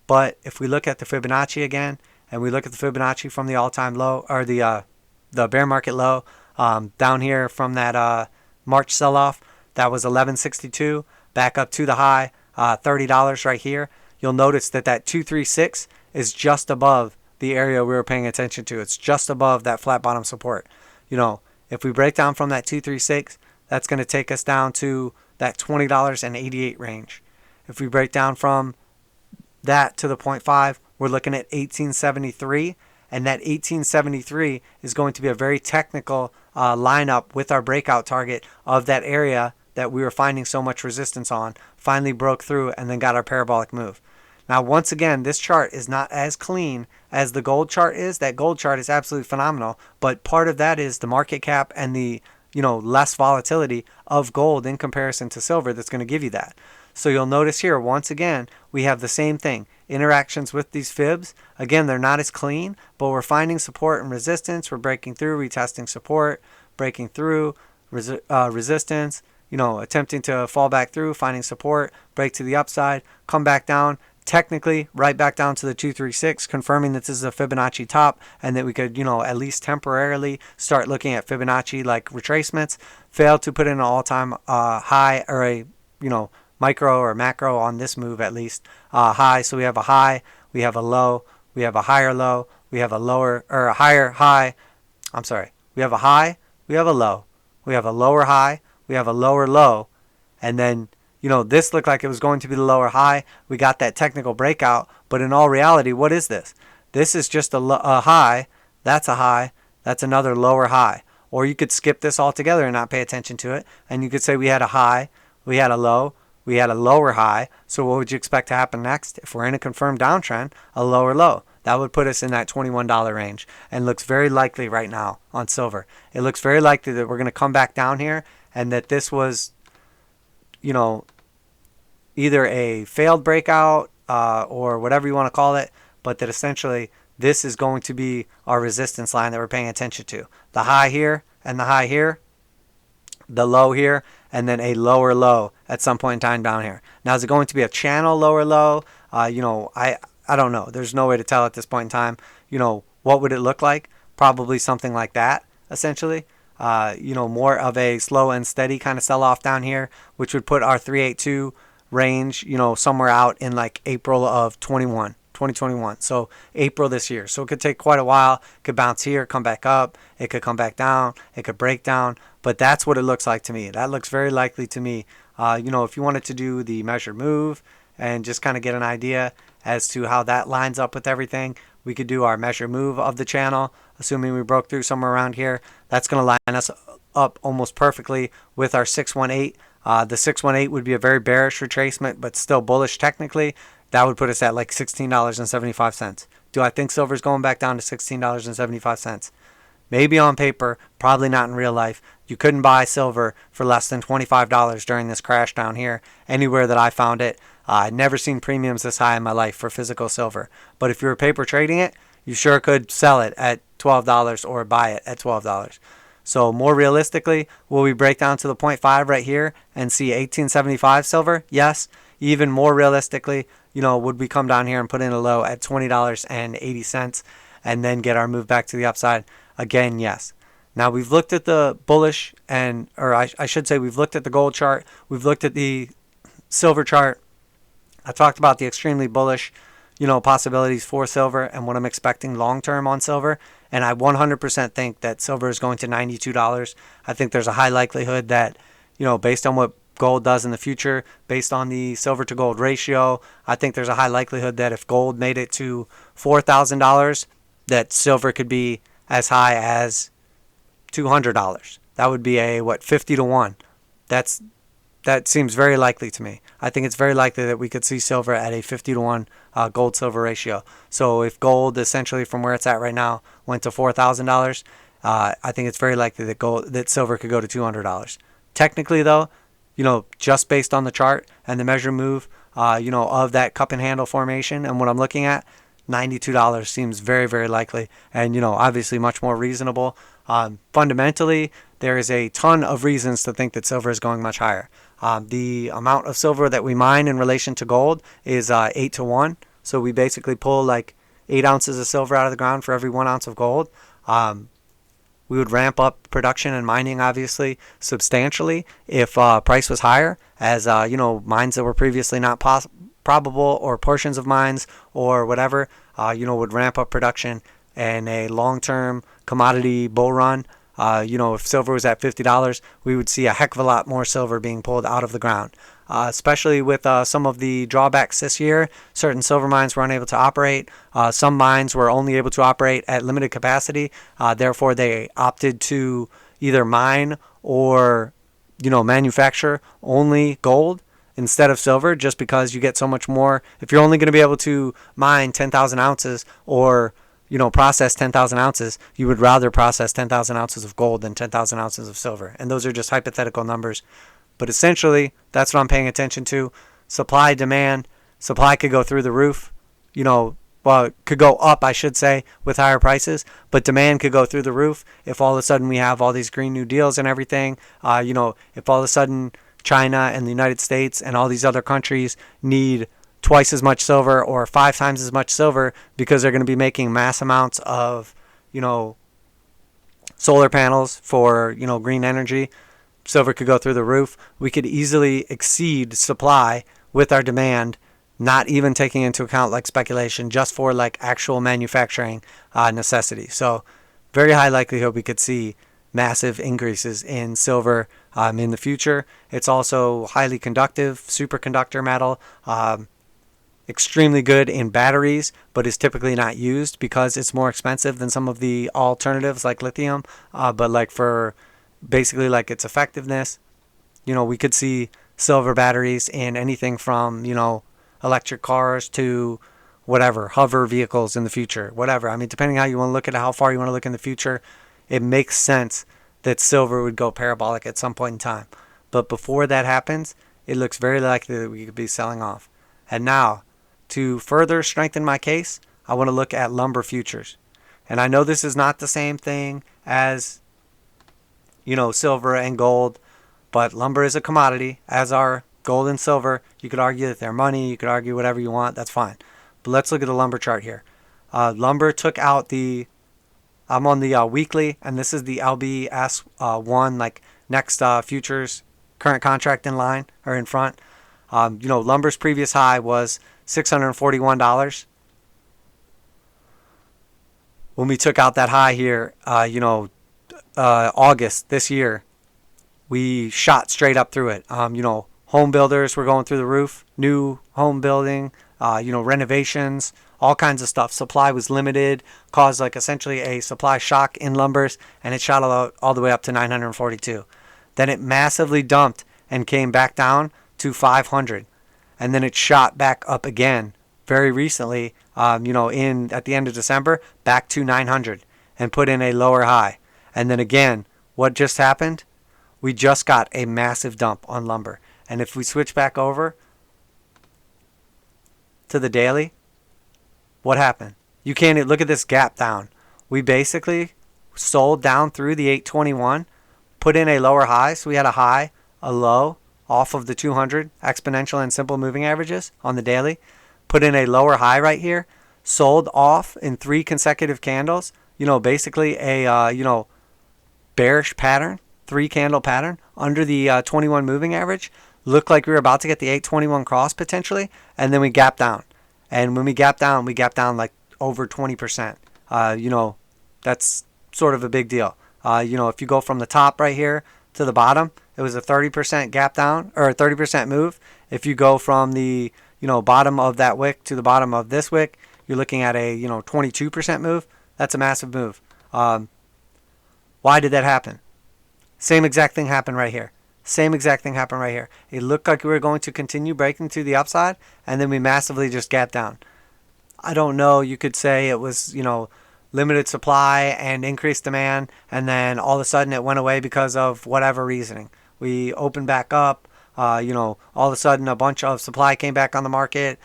But if we look at the Fibonacci again, and we look at the Fibonacci from the all-time low, or the bear market low, down here from that March sell-off, that was 1162, back up to the high, $30 right here. You'll notice that that 236 is just above the area we were paying attention to. It's just above that flat bottom support. You know, if we break down from that 236, that's going to take us down to that $20.88 range. If we break down from that to the 0.5, we're looking at 1873, and that 1873 is going to be a very technical lineup with our breakout target of that area that we were finding so much resistance on, finally broke through and then got our parabolic move. Now, once again, this chart is not as clean as the gold chart is. That gold chart is absolutely phenomenal, but part of that is the market cap and the, you know, less volatility of gold in comparison to silver that's going to give you that. So you'll notice here, once again, we have the same thing. Interactions with these fibs. Again, they're not as clean, but we're finding support and resistance. We're breaking through, retesting support, breaking through, resistance, you know, attempting to fall back through, finding support, break to the upside, come back down, technically right back down to the 236, confirming that this is a Fibonacci top and that we could, you know, at least temporarily start looking at Fibonacci like retracements. Failed to put in an all-time high, or a, you know, micro or macro on this move at least, high. So we have a high, we have a low, we have a higher low, we have a lower, or a higher high. I'm sorry. We have a high, we have a low, we have a lower high, we have a lower low, and then, you know, this looked like it was going to be the lower high. We got that technical breakout, but in all reality, what is this? This is just a high. That's a high. That's another lower high. Or you could skip this altogether and not pay attention to it, and you could say we had a high, we had a low, we had a lower high. So what would you expect to happen next? If we're in a confirmed downtrend, a lower low. That would put us in that $21 range, and looks very likely right now on silver. It looks very likely that we're going to come back down here, and that this was, you know, either a failed breakout or whatever you want to call it, but that essentially this is going to be our resistance line that we're paying attention to. The high here and the high here, the low here, and then a lower low at some point in time down here. Now, is it going to be a channel lower low? You know, I don't know. There's no way to tell at this point in time. You know, what would it look like? Probably something like that, essentially. You know, more of a slow and steady kind of sell-off down here, which would put our 382 range, you know, somewhere out in like April of 2021. So April this year. So it could take quite a while. It could bounce here, come back up. It could come back down. It could break down. But that's what it looks like to me. That looks very likely to me. You know, if you wanted to do the measured move and just kind of get an idea as to how that lines up with everything, we could do our measure move of the channel, assuming we broke through somewhere around here. That's going to line us up almost perfectly with our 618. The 618 would be a very bearish retracement, but still bullish technically. That would put us at like $16.75. Do I think silver's going back down to $16.75? maybe on paper, probably not in real life. You couldn't buy silver for less than $25 during this crash down here, anywhere that I found it. I'd never seen premiums this high in my life for physical silver. But if you were paper trading it, you sure could sell it at $12 or buy it at $12. So more realistically, will we break down to the 0.5 right here and see 1875 silver? Yes. Even more realistically, would we come down here and put in a low at $20.80 and then get our move back to the upside? Again, yes. Now we've looked at the bullish I should say we've looked at the gold chart. We've looked at the silver chart. I talked about the extremely bullish, possibilities for silver and what I'm expecting long-term on silver. And I 100% think that silver is going to $92. I think there's a high likelihood that, based on what gold does in the future, based on the silver to gold ratio, I think there's a high likelihood that if gold made it to $4,000, that silver could be as high as $200. That would be a 50 to 1. That seems very likely to me. I think it's very likely that we could see silver at a 50 to 1 gold silver ratio. So if gold essentially from where it's at right now went to $4,000, I think it's very likely that silver could go to $200. Technically though, just based on the chart and the measure move, of that cup and handle formation and what I'm looking at, $92 seems very, very likely and, obviously much more reasonable. Fundamentally, there is a ton of reasons to think that silver is going much higher. The amount of silver that we mine in relation to gold is 8 to 1. So we basically pull like 8 ounces of silver out of the ground for every 1 ounce of gold. We would ramp up production and mining, obviously, substantially if price was higher, as mines that were previously not probable or portions of mines or whatever, would ramp up production in a long-term commodity bull run. If silver was at $50, we would see a heck of a lot more silver being pulled out of the ground, especially with some of the drawbacks this year. Certain silver mines were unable to operate. Some mines were only able to operate at limited capacity. Therefore, they opted to either mine or, manufacture only gold instead of silver, just because you get so much more. If you're only going to be able to mine 10,000 ounces or process 10,000 ounces, you would rather process 10,000 ounces of gold than 10,000 ounces of silver. And those are just hypothetical numbers. But essentially, that's what I'm paying attention to. Supply, demand. Supply could go through the roof. It could go up, I should say, with higher prices. But demand could go through the roof if all of a sudden we have all these Green New Deals and everything. If all of a sudden China and the United States and all these other countries need twice as much silver or 5 times as much silver because they're going to be making mass amounts of, solar panels for, green energy. Silver could go through the roof. We could easily exceed supply with our demand, not even taking into account like speculation, just for like actual manufacturing necessity. So very high likelihood we could see massive increases in silver in the future. It's also highly conductive, superconductor metal. Extremely good in batteries, but is typically not used because it's more expensive than some of the alternatives like lithium. But like for basically like its effectiveness, we could see silver batteries in anything from, electric cars to whatever, hover vehicles in the future, whatever. I mean, depending how you want to look at it, how far you want to look in the future, it makes sense that silver would go parabolic at some point in time. But before that happens, it looks very likely that we could be selling off. And now, to further strengthen my case, I want to look at lumber futures. And I know this is not the same thing as, silver and gold, but lumber is a commodity, as are gold and silver. You could argue that they're money. You could argue whatever you want. That's fine. But let's look at the lumber chart here. Lumber took out I'm on the weekly, and this is the LBS1, like next futures, current contract in line or in front. Lumber's previous high was $641. When we took out that high here, August this year, we shot straight up through it. Home builders were going through the roof, new home building, renovations, all kinds of stuff. Supply was limited, caused like essentially a supply shock in lumbers, and it shot all the way up to 942. Then it massively dumped and came back down to 500. And then it shot back up again very recently, at the end of December, back to 900 and put in a lower high. And then again, what just happened? We just got a massive dump on lumber. And if we switch back over to the daily, what happened? You can't look at this gap down. We basically sold down through the 821, put in a lower high. So we had a high, a low off of the 200 exponential and simple moving averages on the daily. Put in a lower high right here. Sold off in 3 consecutive candles. Basically a, bearish pattern, 3 candle pattern under the 21 moving average. Looked like we were about to get the 821 cross potentially. And then we gapped down. And when we gapped down like over 20%. That's sort of a big deal. If you go from the top right here to the bottom, it was a 30% gap down or a 30% move. If you go from the bottom of that wick to the bottom of this wick, you're looking at a 22% move. That's a massive move. Why did that happen? Same exact thing happened right here. It looked like we were going to continue breaking to the upside, and then we massively just gapped down. I don't know. You could say it was limited supply and increased demand, and then all of a sudden it went away because of whatever reasoning. We opened back up. All of a sudden a bunch of supply came back on the market.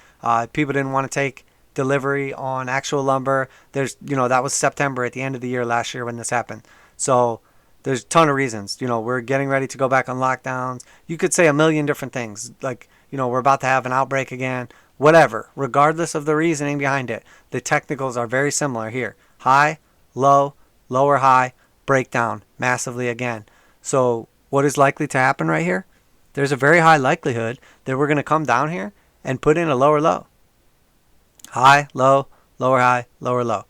People didn't want to take delivery on actual lumber. That was September at the end of the year last year when this happened. So there's a ton of reasons. We're getting ready to go back on lockdowns. You could say a million different things. Like, we're about to have an outbreak again. Whatever. Regardless of the reasoning behind it, the technicals are very similar here. High, low, lower high, breakdown massively again. So what is likely to happen right here? There's a very high likelihood that we're going to come down here and put in a lower low. High, low, lower high, lower low.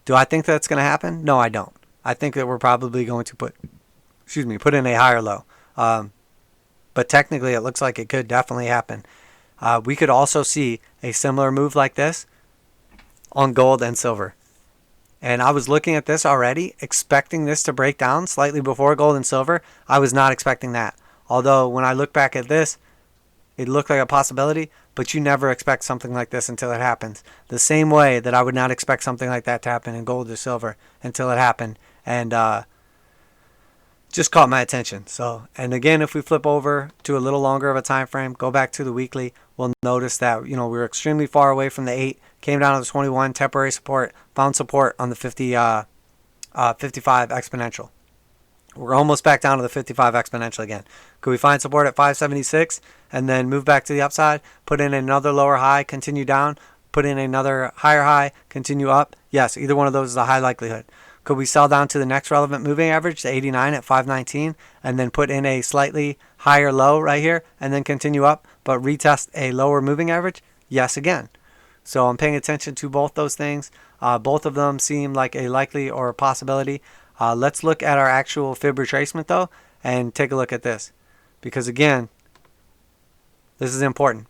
Do I think that's going to happen? No, I don't. I think that we're probably going to put in a higher low. But technically it looks like it could definitely happen. We could also see a similar move like this on gold and silver. And I was looking at this already, expecting this to break down slightly before gold and silver. I was not expecting that. Although when I look back at this, it looked like a possibility, but you never expect something like this until it happens. The same way that I would not expect something like that to happen in gold or silver until it happened. And just caught my attention. So, and again, if we flip over to a little longer of a time frame, go back to the weekly, we'll notice that we were extremely far away from the 8, came down to the 21, temporary support, found support on the 55 exponential. We're almost back down to the 55 exponential again. Could we find support at 576 and then move back to the upside, put in another lower high, continue down, put in another higher high, continue up? Yes, either one of those is a high likelihood. Could we sell down to the next relevant moving average, the 89 at 519, and then put in a slightly higher low right here and then continue up, but retest a lower moving average? Yes, again. So I'm paying attention to both those things. Both of them seem like a likely or a possibility. Let's look at our actual fib retracement, though, and take a look at this. Because, again, this is important.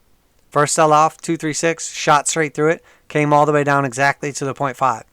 First sell-off, 236, shot straight through it, came all the way down exactly to the 0.5.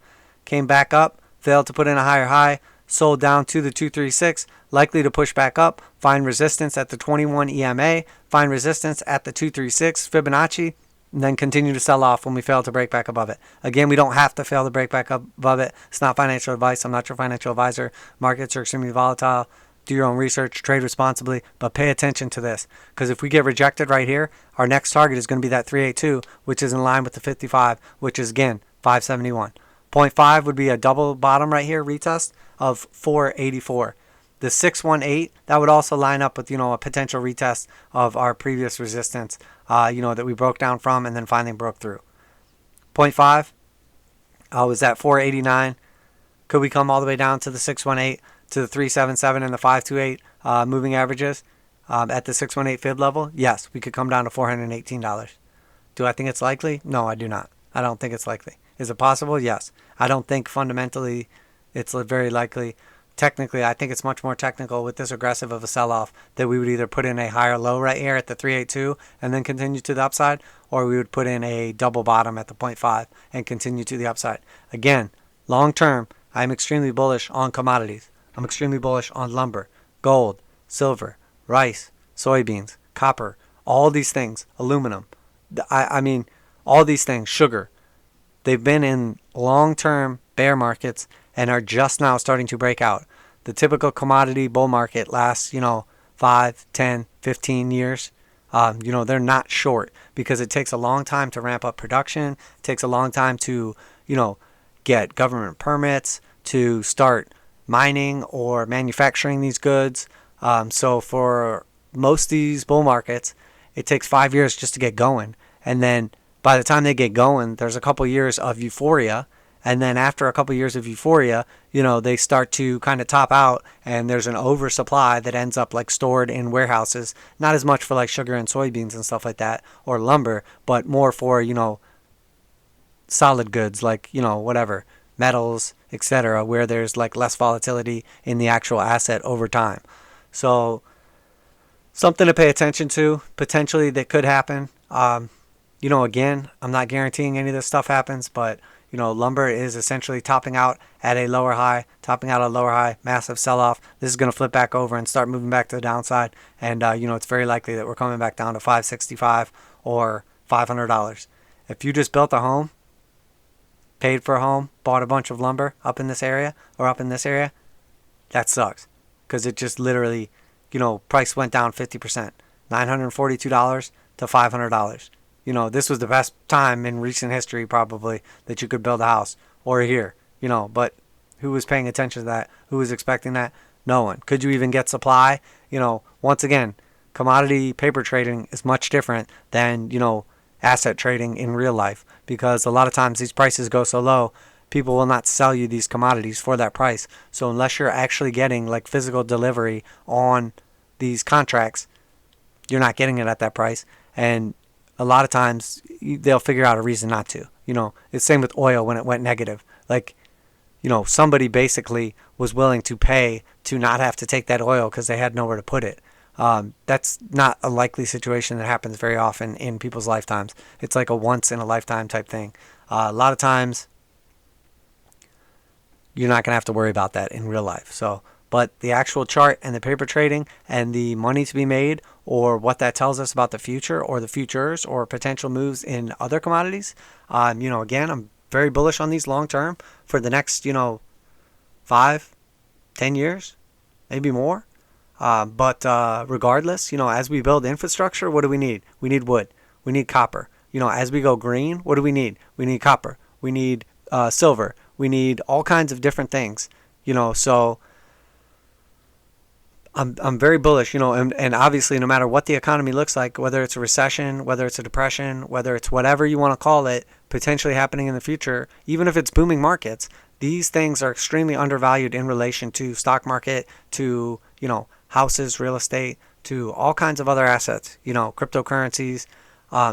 Came back up, failed to put in a higher high, sold down to the 236, likely to push back up, find resistance at the 21 EMA, find resistance at the 236 Fibonacci, and then continue to sell off when we fail to break back above it. Again, we don't have to fail to break back above it. It's not financial advice. I'm not your financial advisor. Markets are extremely volatile. Do your own research, trade responsibly, but pay attention to this. Because if we get rejected right here, our next target is going to be that 382, which is in line with the 55, which is, again, 571. 0.5 would be a double bottom right here, retest of 484. The 618, that would also line up with, a potential retest of our previous resistance, that we broke down from and then finally broke through. 0.5 was at 489. Could we come all the way down to the 618, to the 377 and the 528 moving averages at the 618 fib level? Yes, we could come down to $418. Do I think it's likely? No, I do not. I don't think it's likely. Is it possible? Yes. I don't think fundamentally it's very likely. Technically, I think it's much more technical with this aggressive of a sell-off that we would either put in a higher low right here at the 382 and then continue to the upside, or we would put in a double bottom at the 0.5 and continue to the upside. Again, long term, I'm extremely bullish on commodities. I'm extremely bullish on lumber, gold, silver, rice, soybeans, copper, all these things, aluminum. I mean, all these things, sugar. They've been in long-term bear markets and are just now starting to break out. the typical commodity bull market lasts, 5, 10, 15 years. They're not short because it takes a long time to ramp up production. It takes a long time to, get government permits to start mining or manufacturing these goods. So for most of these bull markets, it takes 5 years just to get going. And then by the time they get going, there's a couple years of euphoria. And then after a couple years of euphoria, they start to kind of top out, and there's an oversupply that ends up like stored in warehouses. Not as much for like sugar and soybeans and stuff like that, or lumber, but more for, solid goods like, whatever, metals, etc., where there's like less volatility in the actual asset over time. So something to pay attention to, potentially, that could happen. Again, I'm not guaranteeing any of this stuff happens, but lumber is essentially topping out at a lower high, massive sell-off. This is going to flip back over and start moving back to the downside. And, it's very likely that we're coming back down to $565 or $500. If you just built a home, paid for a home, bought a bunch of lumber up in this area, that sucks. Because it just literally, price went down 50%. $942 to $500. This was the best time in recent history probably that you could build a house or here, but who was paying attention to that? Who was expecting that? No one. Could you even get supply? Once again, commodity paper trading is much different than, asset trading in real life, because a lot of times these prices go so low, people will not sell you these commodities for that price. So unless you're actually getting like physical delivery on these contracts, you're not getting it at that price. And a lot of times they'll figure out a reason not to. It's same with oil when it went negative. Like, somebody basically was willing to pay to not have to take that oil because they had nowhere to put it. That's not a likely situation that happens very often in people's lifetimes. It's like a once in a lifetime type thing. A lot of times you're not going to have to worry about that in real life. But the actual chart and the paper trading and the money to be made, or what that tells us about the future or the futures or potential moves in other commodities, again, I'm very bullish on these long term for the next, 5, 10 years, maybe more. But regardless, as we build infrastructure, what do we need? We need wood. We need copper. As we go green, what do we need? We need copper. We need silver. We need all kinds of different things. So I'm very bullish, and obviously no matter what the economy looks like, whether it's a recession, whether it's a depression, whether it's whatever you want to call it, potentially happening in the future, even if it's booming markets, these things are extremely undervalued in relation to stock market, to, houses, real estate, to all kinds of other assets, cryptocurrencies.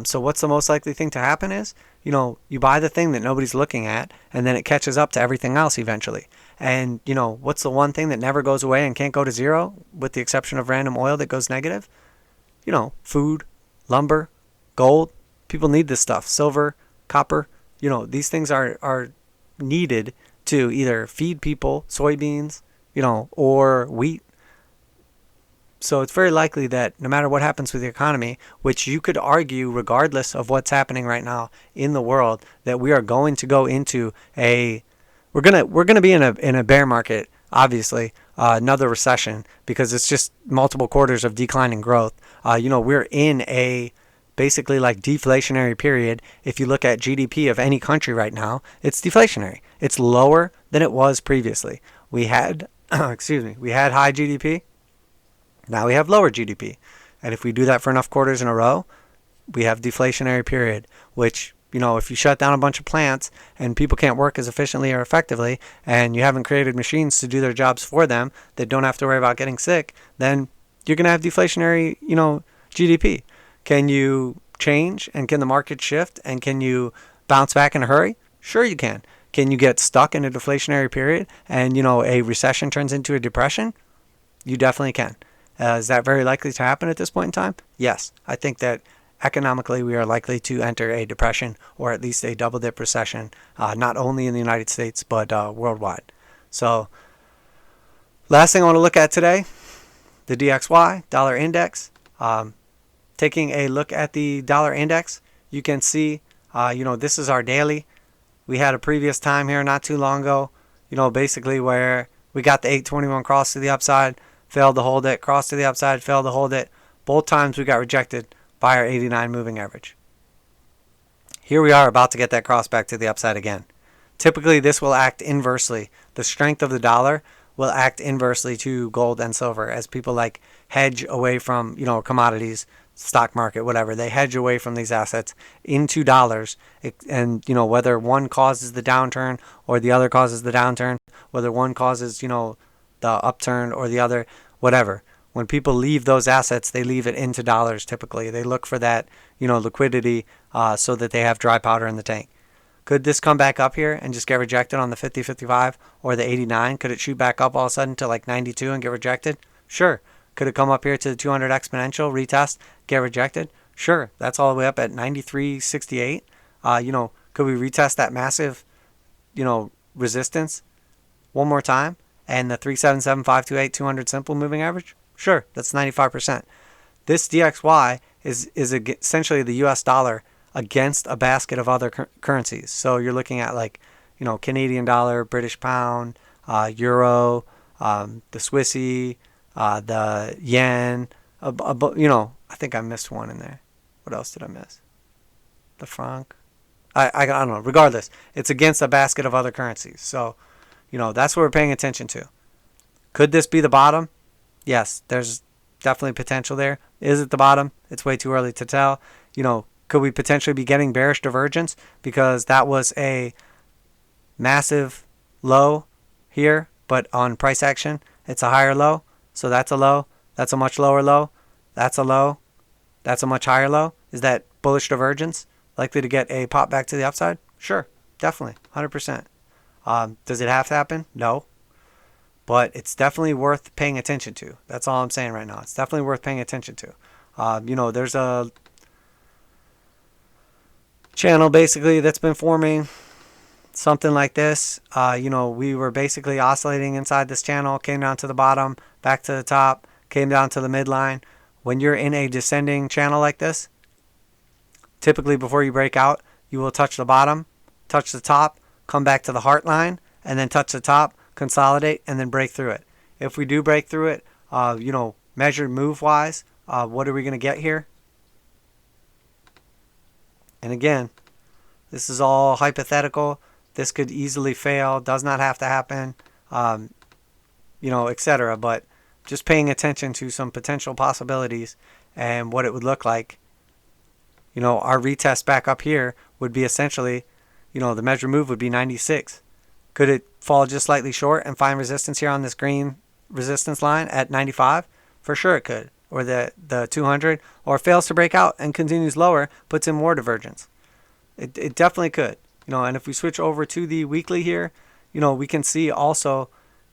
So what's the most likely thing to happen is, you buy the thing that nobody's looking at, and then it catches up to everything else eventually. And, what's the one thing that never goes away and can't go to zero, with the exception of random oil that goes negative? Food, lumber, gold. People need this stuff. Silver, copper. These things are needed to either feed people, soybeans, or wheat. So it's very likely that no matter what happens with the economy, which you could argue regardless of what's happening right now in the world, that we are going to go into we're gonna be in a bear market, obviously, another recession, because it's just multiple quarters of declining growth. We're in a basically like deflationary period. If you look at GDP of any country right now, it's deflationary. It's lower than it was previously. We had high GDP. Now we have lower GDP. And if we do that for enough quarters in a row, we have deflationary period, which, if you shut down a bunch of plants and people can't work as efficiently or effectively, and you haven't created machines to do their jobs for them that don't have to worry about getting sick, then you're going to have deflationary, GDP. Can you change, and can the market shift, and can you bounce back in a hurry? Sure you can. Can you get stuck in a deflationary period and, a recession turns into a depression? You definitely can. Is that very likely to happen at this point in time? Yes. I think that economically we are likely to enter a depression, or at least a double dip recession, not only in the United States, but worldwide. So last thing I want to look at today, the DXY, dollar index. Taking a look at the dollar index, you can see, this is our daily. We had a previous time here not too long ago, basically where We got the 821 cross to the upside, failed to hold it, cross to the upside, failed to hold it. Both times we got rejected by our 89 moving average. Here we are about to get that cross back to the upside again. Typically, this will act inversely. The strength of the dollar will act inversely to gold and silver as people like hedge away from, commodities, stock market, whatever. They hedge away from these assets into dollars. And, whether one causes the downturn or the other causes the downturn, whether one causes, the upturn or the other, whatever. When people leave those assets, they leave it into dollars typically. They look for that, liquidity so that they have dry powder in the tank. Could this come back up here and just get rejected on the 50, 55 or the 89? Could it shoot back up all of a sudden to like 92 and get rejected? Sure. Could it come up here to the 200 exponential, retest, get rejected? Sure. That's all the way up at 93.68. Could we retest that massive, resistance one more time? And the 377.528 200 simple moving average? Sure. That's 95%. This DXY is essentially the US dollar against a basket of other currencies. So you're looking at like, Canadian dollar, British pound, euro, the Swissy, the yen, I think I missed one in there. What else did I miss? The franc. I don't know. Regardless, it's against a basket of other currencies. So, that's what we're paying attention to. Could this be the bottom? Yes, there's definitely potential there. Is it the bottom? It's way too early to tell. Could we potentially be getting bearish divergence because that was a massive low here, but on price action, it's a higher low. So that's a low. That's a much lower low. That's a low. That's a much higher low. Is that bullish divergence likely to get a pop back to the upside? Sure, definitely, 100%. Does it have to happen? No. But it's definitely worth paying attention to. That's all I'm saying right now. It's definitely worth paying attention to. There's a channel basically that's been forming something like this. We were basically oscillating inside this channel, came down to the bottom, back to the top, came down to the midline. When you're in a descending channel like this, typically before you break out, you will touch the bottom, touch the top, come back to the heart line, and then touch the top, consolidate, and then break through it. If we do break through it, measured move wise, what are we going to get here? And again, this is all hypothetical. This could easily fail, does not have to happen, etc. But just paying attention to some potential possibilities and what it would look like. Our retest back up here would be essentially, the measure move would be 96. Could it fall just slightly short and find resistance here on this green resistance line at 95? For sure it could. Or the 200, or fails to break out and continues lower, puts in more divergence. It definitely could. And if we switch over to the weekly here, we can see also,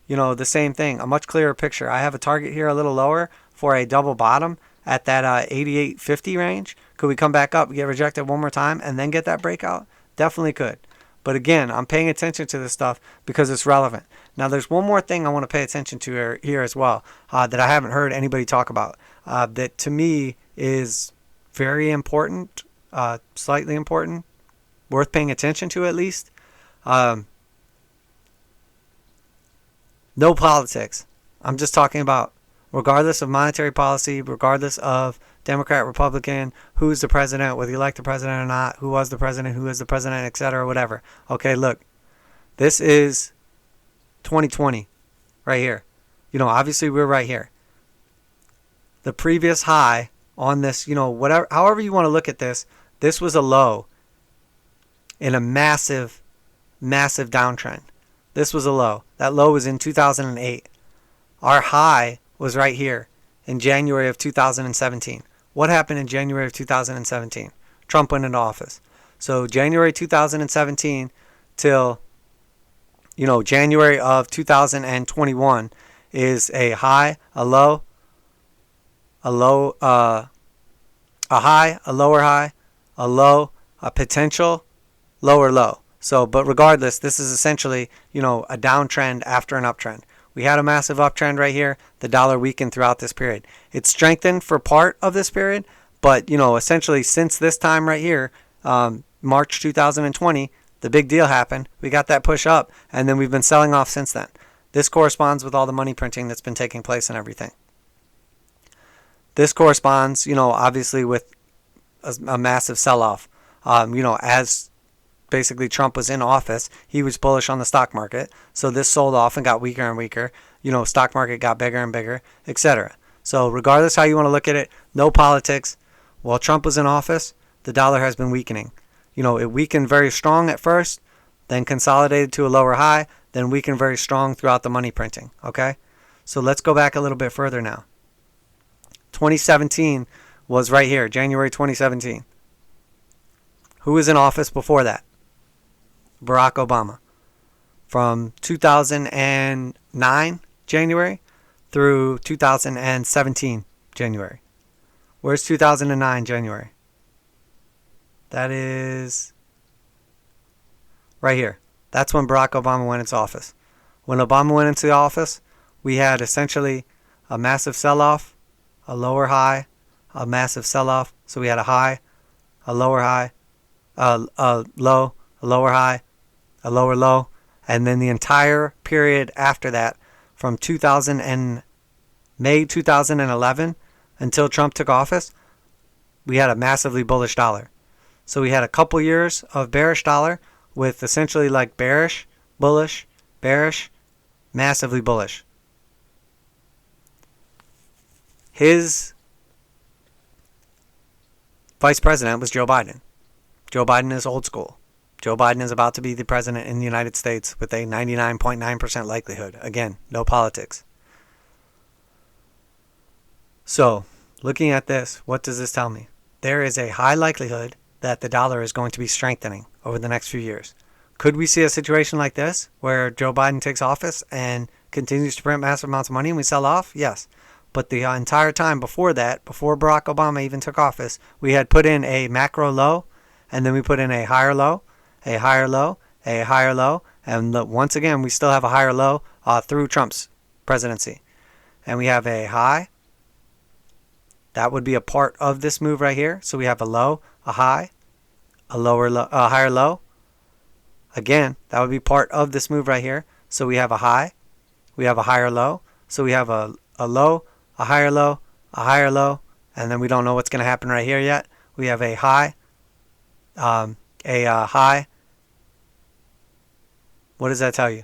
the same thing, a much clearer picture. I have a target here a little lower for a double bottom at that 88.50 range. Could we come back up, get rejected one more time, and then get that breakout? Definitely could. But again, I'm paying attention to this stuff because it's relevant. Now, there's one more thing I want to pay attention to here as well that I haven't heard anybody talk about that to me is very important, slightly important, worth paying attention to at least. No politics. I'm just talking about regardless of monetary policy, regardless of Democrat, Republican, who's the president, whether you like the president or not, who was the president, who is the president, etc., whatever. Okay, look, this is 2020 right here. Obviously we're right here. The previous high on this, whatever, however you want to look at this, this was a low in a massive, massive downtrend. This was a low. That low was in 2008. Our high was right here in January of 2017. What happened in January of 2017? Trump went into office. So January 2017 till, January of 2021 is a high, a low, a high, a lower high, a low, a potential lower low. So, but regardless, this is essentially, a downtrend after an uptrend. We had a massive uptrend right here. The dollar weakened throughout this period. It strengthened for part of this period, but, essentially since this time right here, March 2020, the big deal happened. We got that push up, and then we've been selling off since then. This corresponds with all the money printing that's been taking place and everything. This corresponds, obviously with a massive sell-off. As basically Trump was in office, he was bullish on the stock market. So this sold off and got weaker and weaker. Stock market got bigger and bigger, etc. So regardless how you want to look at it, no politics. While Trump was in office, the dollar has been weakening. It weakened very strong at first, then consolidated to a lower high, then weakened very strong throughout the money printing. Okay? So let's go back a little bit further now. 2017 was right here, January 2017. Who was in office before that? Barack Obama. From 2009 January through 2017 January. Where's 2009 January? That is right here. That's when Barack Obama went into office. When Obama went into the office, we had essentially a massive sell-off, a lower high, a massive sell-off. So we had a high, a lower high, a low, a lower high, a lower low, and then the entire period after that, from May 2011 until Trump took office, we had a massively bullish dollar. So we had a couple years of bearish dollar with essentially like bearish, bullish, bearish, massively bullish. His vice president was Joe Biden. Joe Biden is old school. Joe Biden is about to be the president in the United States with a 99.9% likelihood. Again, no politics. So, looking at this, what does this tell me? There is a high likelihood that the dollar is going to be strengthening over the next few years. Could we see a situation like this where Joe Biden takes office and continues to print massive amounts of money and we sell off? Yes. But the entire time before that, before Barack Obama even took office, we had put in a macro low, and then we put in a higher low, a higher low, a higher low, and once again, we still have a higher low through Trump's presidency. And we have a high. That would be a part of this move right here. So we have a low, a high, a lower low, a higher low. Again, that would be part of this move right here. So we have a high, we have a higher low. So we have a low, a higher low, a higher low, and then we don't know what's going to happen right here yet. We have a high, high. What does that tell you?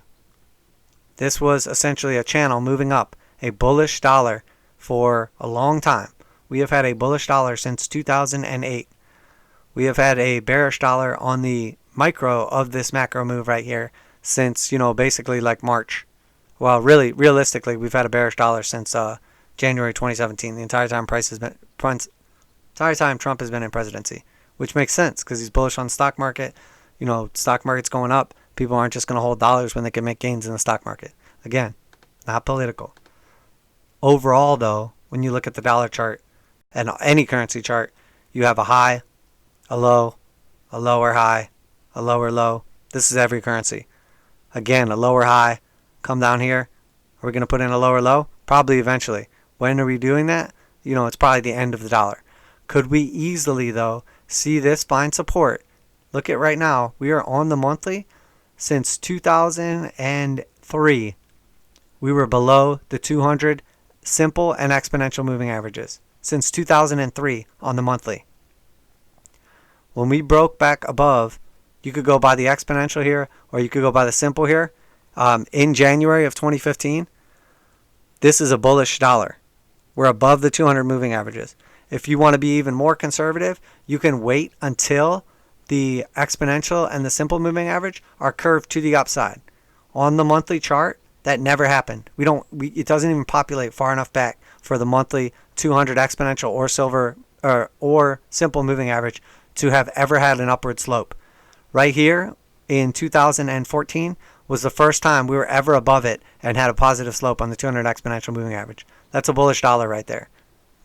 This was essentially a channel moving up, a bullish dollar for a long time. We have had a bullish dollar since 2008. We have had a bearish dollar on the micro of this macro move right here since, basically like March. Well, really, realistically, we've had a bearish dollar since January 2017. The entire time Trump has been in presidency, which makes sense because he's bullish on the stock market. Stock market's going up. People aren't just going to hold dollars when they can make gains in the stock market. Again, not political. Overall, though, when you look at the dollar chart and any currency chart, you have a high, a low, a lower high, a lower low. This is every currency. Again, a lower high. Come down here. Are we going to put in a lower low? Probably eventually. When are we doing that? It's probably the end of the dollar. Could we easily, though, see this find support? Look at right now. We are on the monthly. Since 2003, we were below the 200 simple and exponential moving averages. Since 2003 on the monthly. When we broke back above, you could go by the exponential here, or you could go by the simple here. In January of 2015, this is a bullish dollar. We're above the 200 moving averages. If you want to be even more conservative, you can wait until the exponential and the simple moving average are curved to the upside. On the monthly chart, that never happened. It doesn't even populate far enough back for the monthly 200 exponential or silver or simple moving average to have ever had an upward slope. Right here in 2014 was the first time we were ever above it and had a positive slope on the 200 exponential moving average. That's a bullish dollar right there,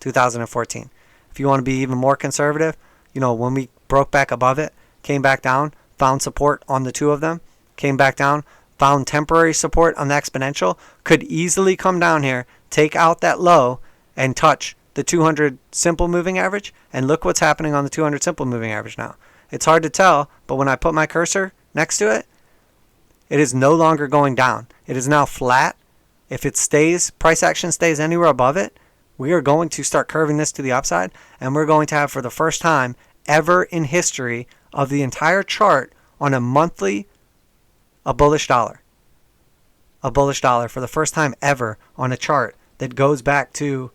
2014. If you want to be even more conservative, when we broke back above it, came back down, found support on the two of them, came back down, found temporary support on the exponential, could easily come down here, take out that low, and touch the 200 simple moving average, and look what's happening on the 200 simple moving average now. It's hard to tell, but when I put my cursor next to it, It is no longer going down. It is now flat. If it stays, price action stays anywhere above it, we are going to start curving this to the upside, and we're going to have, for the first time ever in history of the entire chart on a monthly, a bullish dollar. A bullish dollar for the first time ever on a chart that goes back to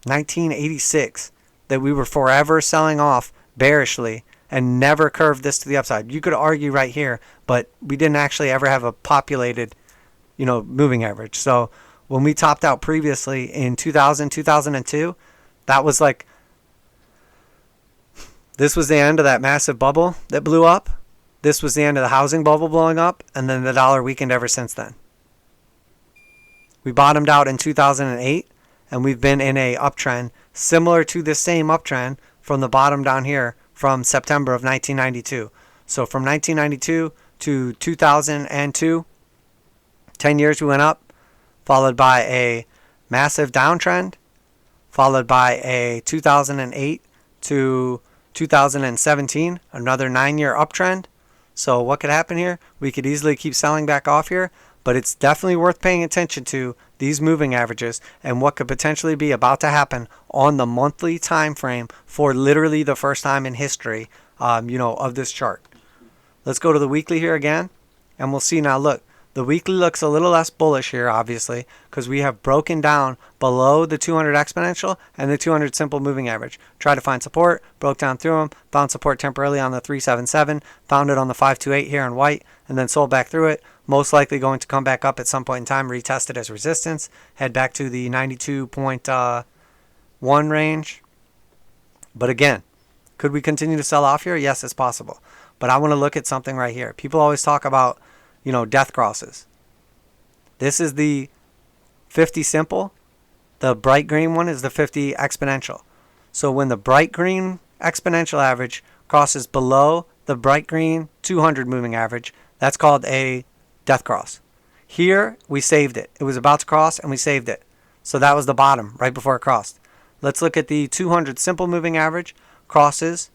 1986, that we were forever selling off bearishly and never curved this to the upside. You could argue right here, but we didn't actually ever have a populated, moving average. So when we topped out previously in 2000, 2002, that was like, this was the end of that massive bubble that blew up. This was the end of the housing bubble blowing up, and then the dollar weakened ever since then. We bottomed out in 2008, and we've been in a uptrend similar to the same uptrend from the bottom down here from September of 1992. So from 1992 to 2002, 10 years we went up, followed by a massive downtrend, followed by a 2008 to 2017, another 9-year uptrend. So what could happen here? We could easily keep selling back off here, but it's definitely worth paying attention to these moving averages and what could potentially be about to happen on the monthly time frame for literally the first time in history, of this chart. Let's go to the weekly here again, and we'll see now. Look, the weekly looks a little less bullish here, obviously, because we have broken down below the 200 exponential and the 200 simple moving average. Tried to find support, broke down through them, found support temporarily on the 377, found it on the 528 here in white, and then sold back through it. Most likely going to come back up at some point in time, retest it as resistance, head back to the 92.1 range. But again, could we continue to sell off here? Yes, it's possible. But I want to look at something right here. People always talk about, death crosses. This is the 50 simple. The bright green one is the 50 exponential. So when the bright green exponential average crosses below the bright green 200 moving average, that's called a death cross. Here, we saved it. It was about to cross, and we saved it. So that was the bottom, right before it crossed. Let's look at the 200 simple moving average. Crosses.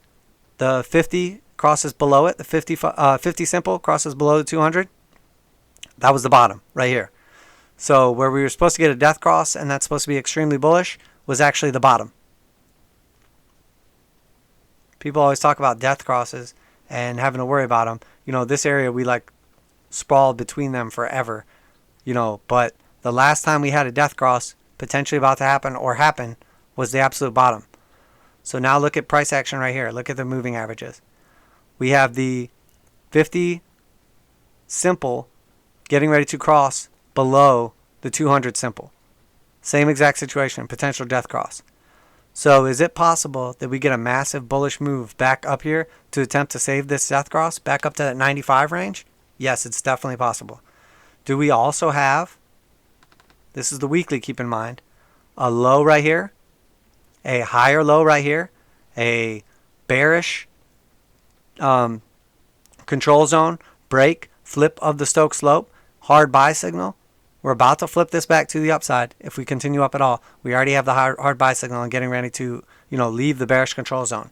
The 50 crosses below it. The 50 simple crosses below the 200. That was the bottom, right here. So where we were supposed to get a death cross, and that's supposed to be extremely bullish, was actually the bottom. People always talk about death crosses and having to worry about them. This area, we sprawled between them forever, but the last time we had a death cross potentially about to happen or happen was the absolute bottom. So now look at price action right here. Look at the moving averages. We have the 50 simple getting ready to cross below the 200 simple. Same exact situation, potential death cross. So is it possible that we get a massive bullish move back up here to attempt to save this death cross back up to that 95 range? Yes, it's definitely possible. Do we also have, this is the weekly, keep in mind, a low right here, a higher low right here, a bearish control zone, break, flip of the Stoch slope, hard buy signal? We're about to flip this back to the upside if we continue up at all. We already have the hard buy signal and getting ready to, leave the bearish control zone.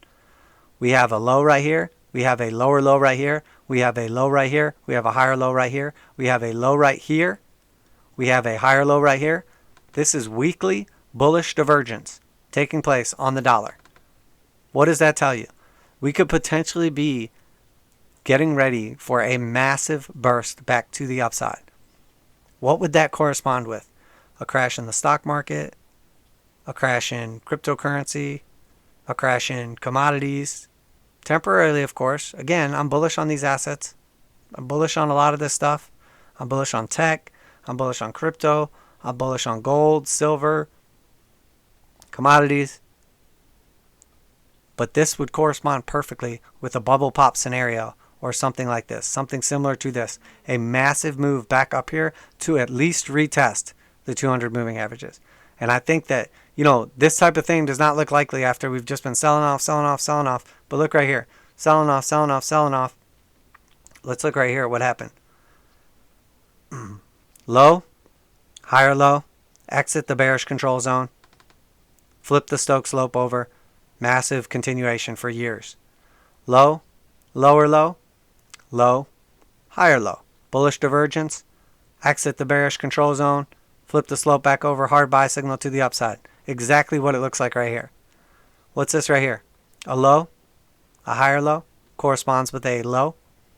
We have a low right here. We have a lower low right here. We have a low right here. We have a higher low right here. We have a low right here. We have a higher low right here. This is weekly bullish divergence taking place on the dollar. What does that tell you? We could potentially be getting ready for a massive burst back to the upside. What would that correspond with? A crash in the stock market, a crash in cryptocurrency, a crash in commodities. Temporarily, of course. Again, I'm bullish on these assets. I'm bullish on a lot of this stuff. I'm bullish on tech. I'm bullish on crypto. I'm bullish on gold, silver, commodities. But this would correspond perfectly with a bubble pop scenario or something like this, something similar to this. A massive move back up here to at least retest the 200 moving averages. And I think that, this type of thing does not look likely after we've just been selling off. But look right here. Selling off. Let's look right here at what happened. Low, higher low, exit the bearish control zone, flip the Stoch slope over, massive continuation for years. Low, lower low, low, higher low, bullish divergence, exit the bearish control zone, flip the slope back over, hard buy signal to the upside. Exactly what it looks like right here. What's this right here? A low, a higher low, corresponds with a low,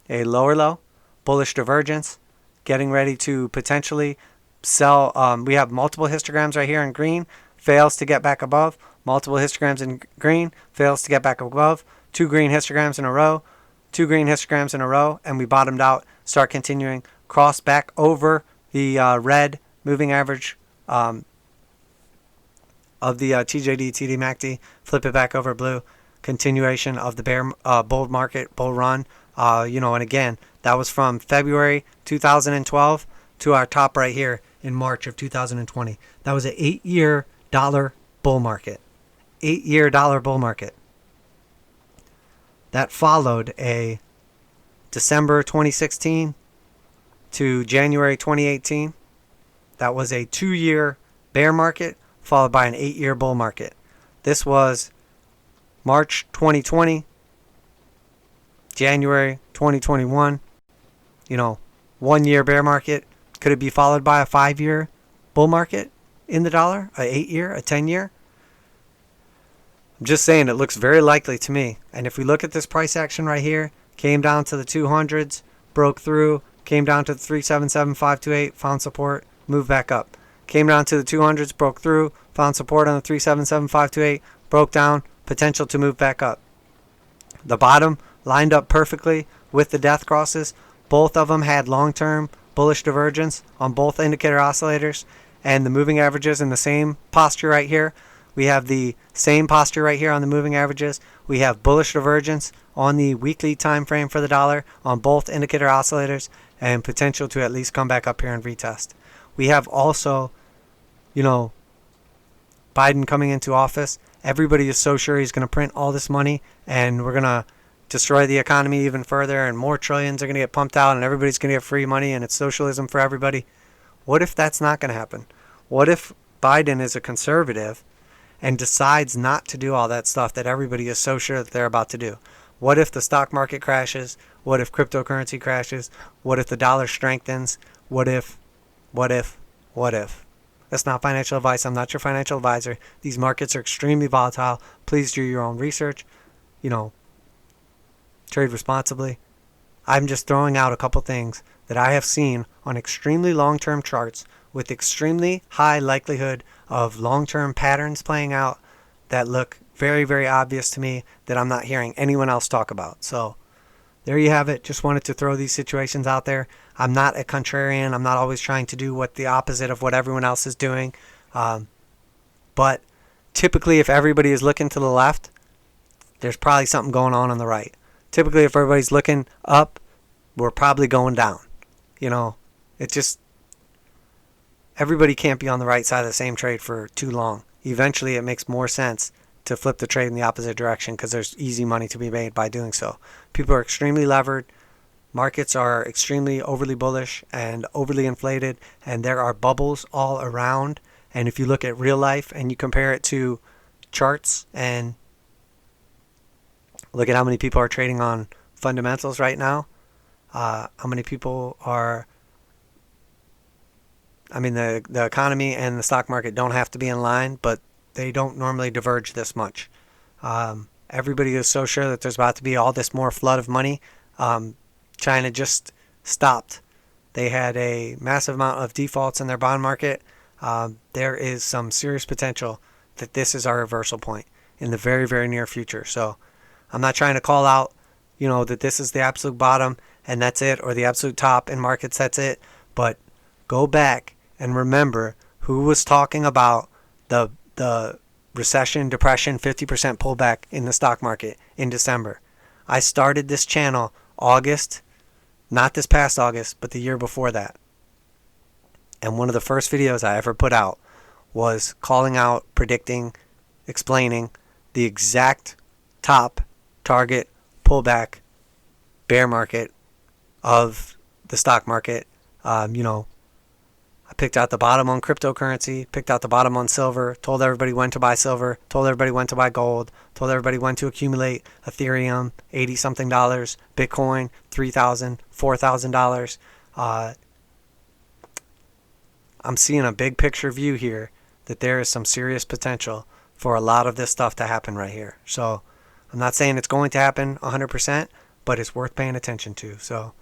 a lower low, bullish divergence, getting ready to potentially sell. We have multiple histograms right here in green, fails to get back above, multiple histograms in green, fails to get back above, 2 green histograms in a row, 2 green histograms in a row, and we bottomed out, start continuing, cross back over the red moving average of the TJD TDMACD, flip it back over blue, continuation of the bear bull market, bull run. And again, that was from February 2012 to our top right here in March of 2020. That was an 8-year dollar bull market. 8-year dollar bull market. That followed a December 2016 to January 2018. That was a 2-year bear market followed by an 8-year bull market. This was March 2020, January 2021. 1-year bear market. Could it be followed by a 5-year bull market in the dollar? A 8-year, a 10-year? I'm just saying it looks very likely to me. And if we look at this price action right here, came down to the 200s, broke through, came down to the 377.528, found support, moved back up. Came down to the 200s, broke through, found support on the 377.528, broke down, potential to move back up. The bottom lined up perfectly with the death crosses. Both of them had long-term bullish divergence on both indicator oscillators, and the moving averages in the same posture right here. We have the same posture right here on the moving averages. We have bullish divergence on the weekly time frame for the dollar on both indicator oscillators, and potential to at least come back up here and retest. We have also, Biden coming into office. Everybody is so sure he's going to print all this money and we're going to destroy the economy even further, and more trillions are going to get pumped out and everybody's going to get free money and it's socialism for everybody. What if that's not going to happen? What if Biden is a conservative and decides not to do all that stuff that everybody is so sure that they're about to do? What if the stock market crashes? What if cryptocurrency crashes? What if the dollar strengthens? What if? That's not financial advice. I'm not your financial advisor. These markets are extremely volatile. Please do your own research. Trade responsibly. I'm just throwing out a couple things that I have seen on extremely long-term charts with extremely high likelihood of long-term patterns playing out that look very, very obvious to me that I'm not hearing anyone else talk about. So there you have it. Just wanted to throw these situations out there. I'm not a contrarian. I'm not always trying to do what the opposite of what everyone else is doing. But typically, if everybody is looking to the left, there's probably something going on the right. Typically, if everybody's looking up, we're probably going down. It just, everybody can't be on the right side of the same trade for too long. Eventually, it makes more sense to flip the trade in the opposite direction because there's easy money to be made by doing so. People are extremely levered. Markets are extremely overly bullish and overly inflated, and there are bubbles all around. And if you look at real life and you compare it to charts and look at how many people are trading on fundamentals right now, how many people are, the economy and the stock market don't have to be in line, but they don't normally diverge this much. Everybody is so sure that there's about to be all this more flood of money. China just stopped. They had a massive amount of defaults in their bond market. There is some serious potential that this is our reversal point in the very, very near future. So I'm not trying to call out, that this is the absolute bottom and that's it, or the absolute top in markets, that's it. But go back and remember who was talking about the recession, depression, 50% pullback in the stock market in December. I started this channel August, not this past August, but the year before that. And one of the first videos I ever put out was calling out, predicting, explaining the exact top target pullback bear market of the stock market. I picked out the bottom on cryptocurrency, picked out the bottom on silver, told everybody when to buy silver, told everybody when to buy gold, told everybody when to accumulate Ethereum, $80-something, Bitcoin, $3,000, $4,000. I'm seeing a big picture view here that there is some serious potential for a lot of this stuff to happen right here. So I'm not saying it's going to happen 100%, but it's worth paying attention to. So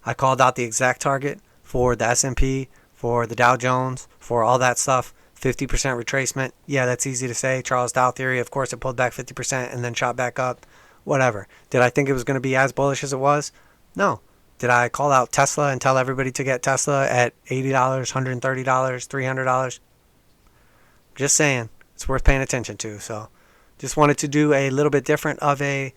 I called out the exact target for the S&P, for the Dow Jones, for all that stuff. 50% retracement. Yeah, that's easy to say. Charles Dow theory. Of course, it pulled back 50% and then shot back up. Whatever. Did I think it was going to be as bullish as it was? No. Did I call out Tesla and tell everybody to get Tesla at $80, $130, $300? Just saying. It's worth paying attention to. So just wanted to do a little bit different of a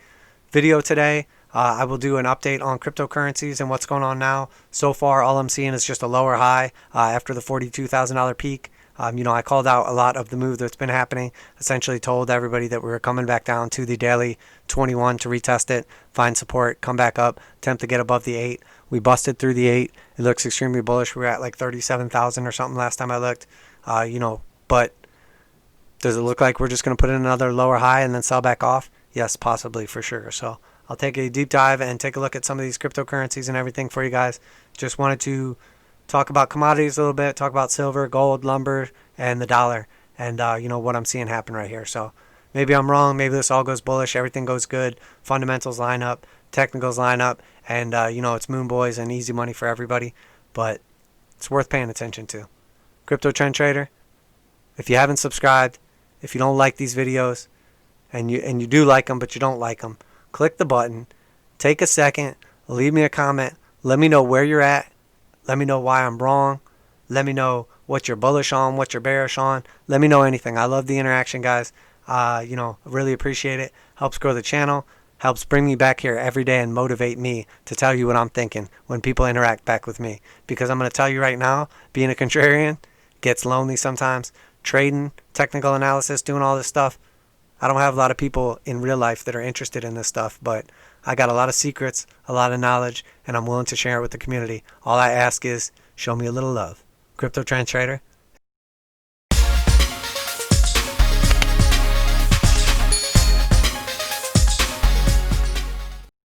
video today. I will do an update on cryptocurrencies and what's going on now. So far, all I'm seeing is just a lower high after the $42,000 peak. I called out a lot of the move that's been happening. Essentially told everybody that we were coming back down to the daily 21 to retest it, find support, come back up, attempt to get above the 8. We busted through the 8. It looks extremely bullish. We were at like 37,000 or something last time I looked. But does it look like we're just going to put in another lower high and then sell back off? Yes, possibly, for sure. So I'll take a deep dive and take a look at some of these cryptocurrencies and everything for you guys. Just wanted to talk about commodities a little bit, talk about silver, gold, lumber, and the dollar, and what I'm seeing happen right here. So maybe I'm wrong. Maybe this all goes bullish. Everything goes good. Fundamentals line up. Technicals line up. And, it's moon boys and easy money for everybody. But it's worth paying attention to. Crypto Trend Trader, if you haven't subscribed, if you don't like these videos, and you do like them but you don't like them, click the button. Take a second. Leave me a comment. Let me know where you're at. Let me know why I'm wrong. Let me know what you're bullish on, what you're bearish on. Let me know anything. I love the interaction, guys. Really appreciate it. Helps grow the channel. Helps bring me back here every day and motivate me to tell you what I'm thinking when people interact back with me. Because I'm going to tell you right now, being a contrarian gets lonely sometimes. Trading, technical analysis, doing all this stuff. I don't have a lot of people in real life that are interested in this stuff, but I got a lot of secrets, a lot of knowledge, and I'm willing to share it with the community. All I ask is show me a little love. Crypto Trend Trader,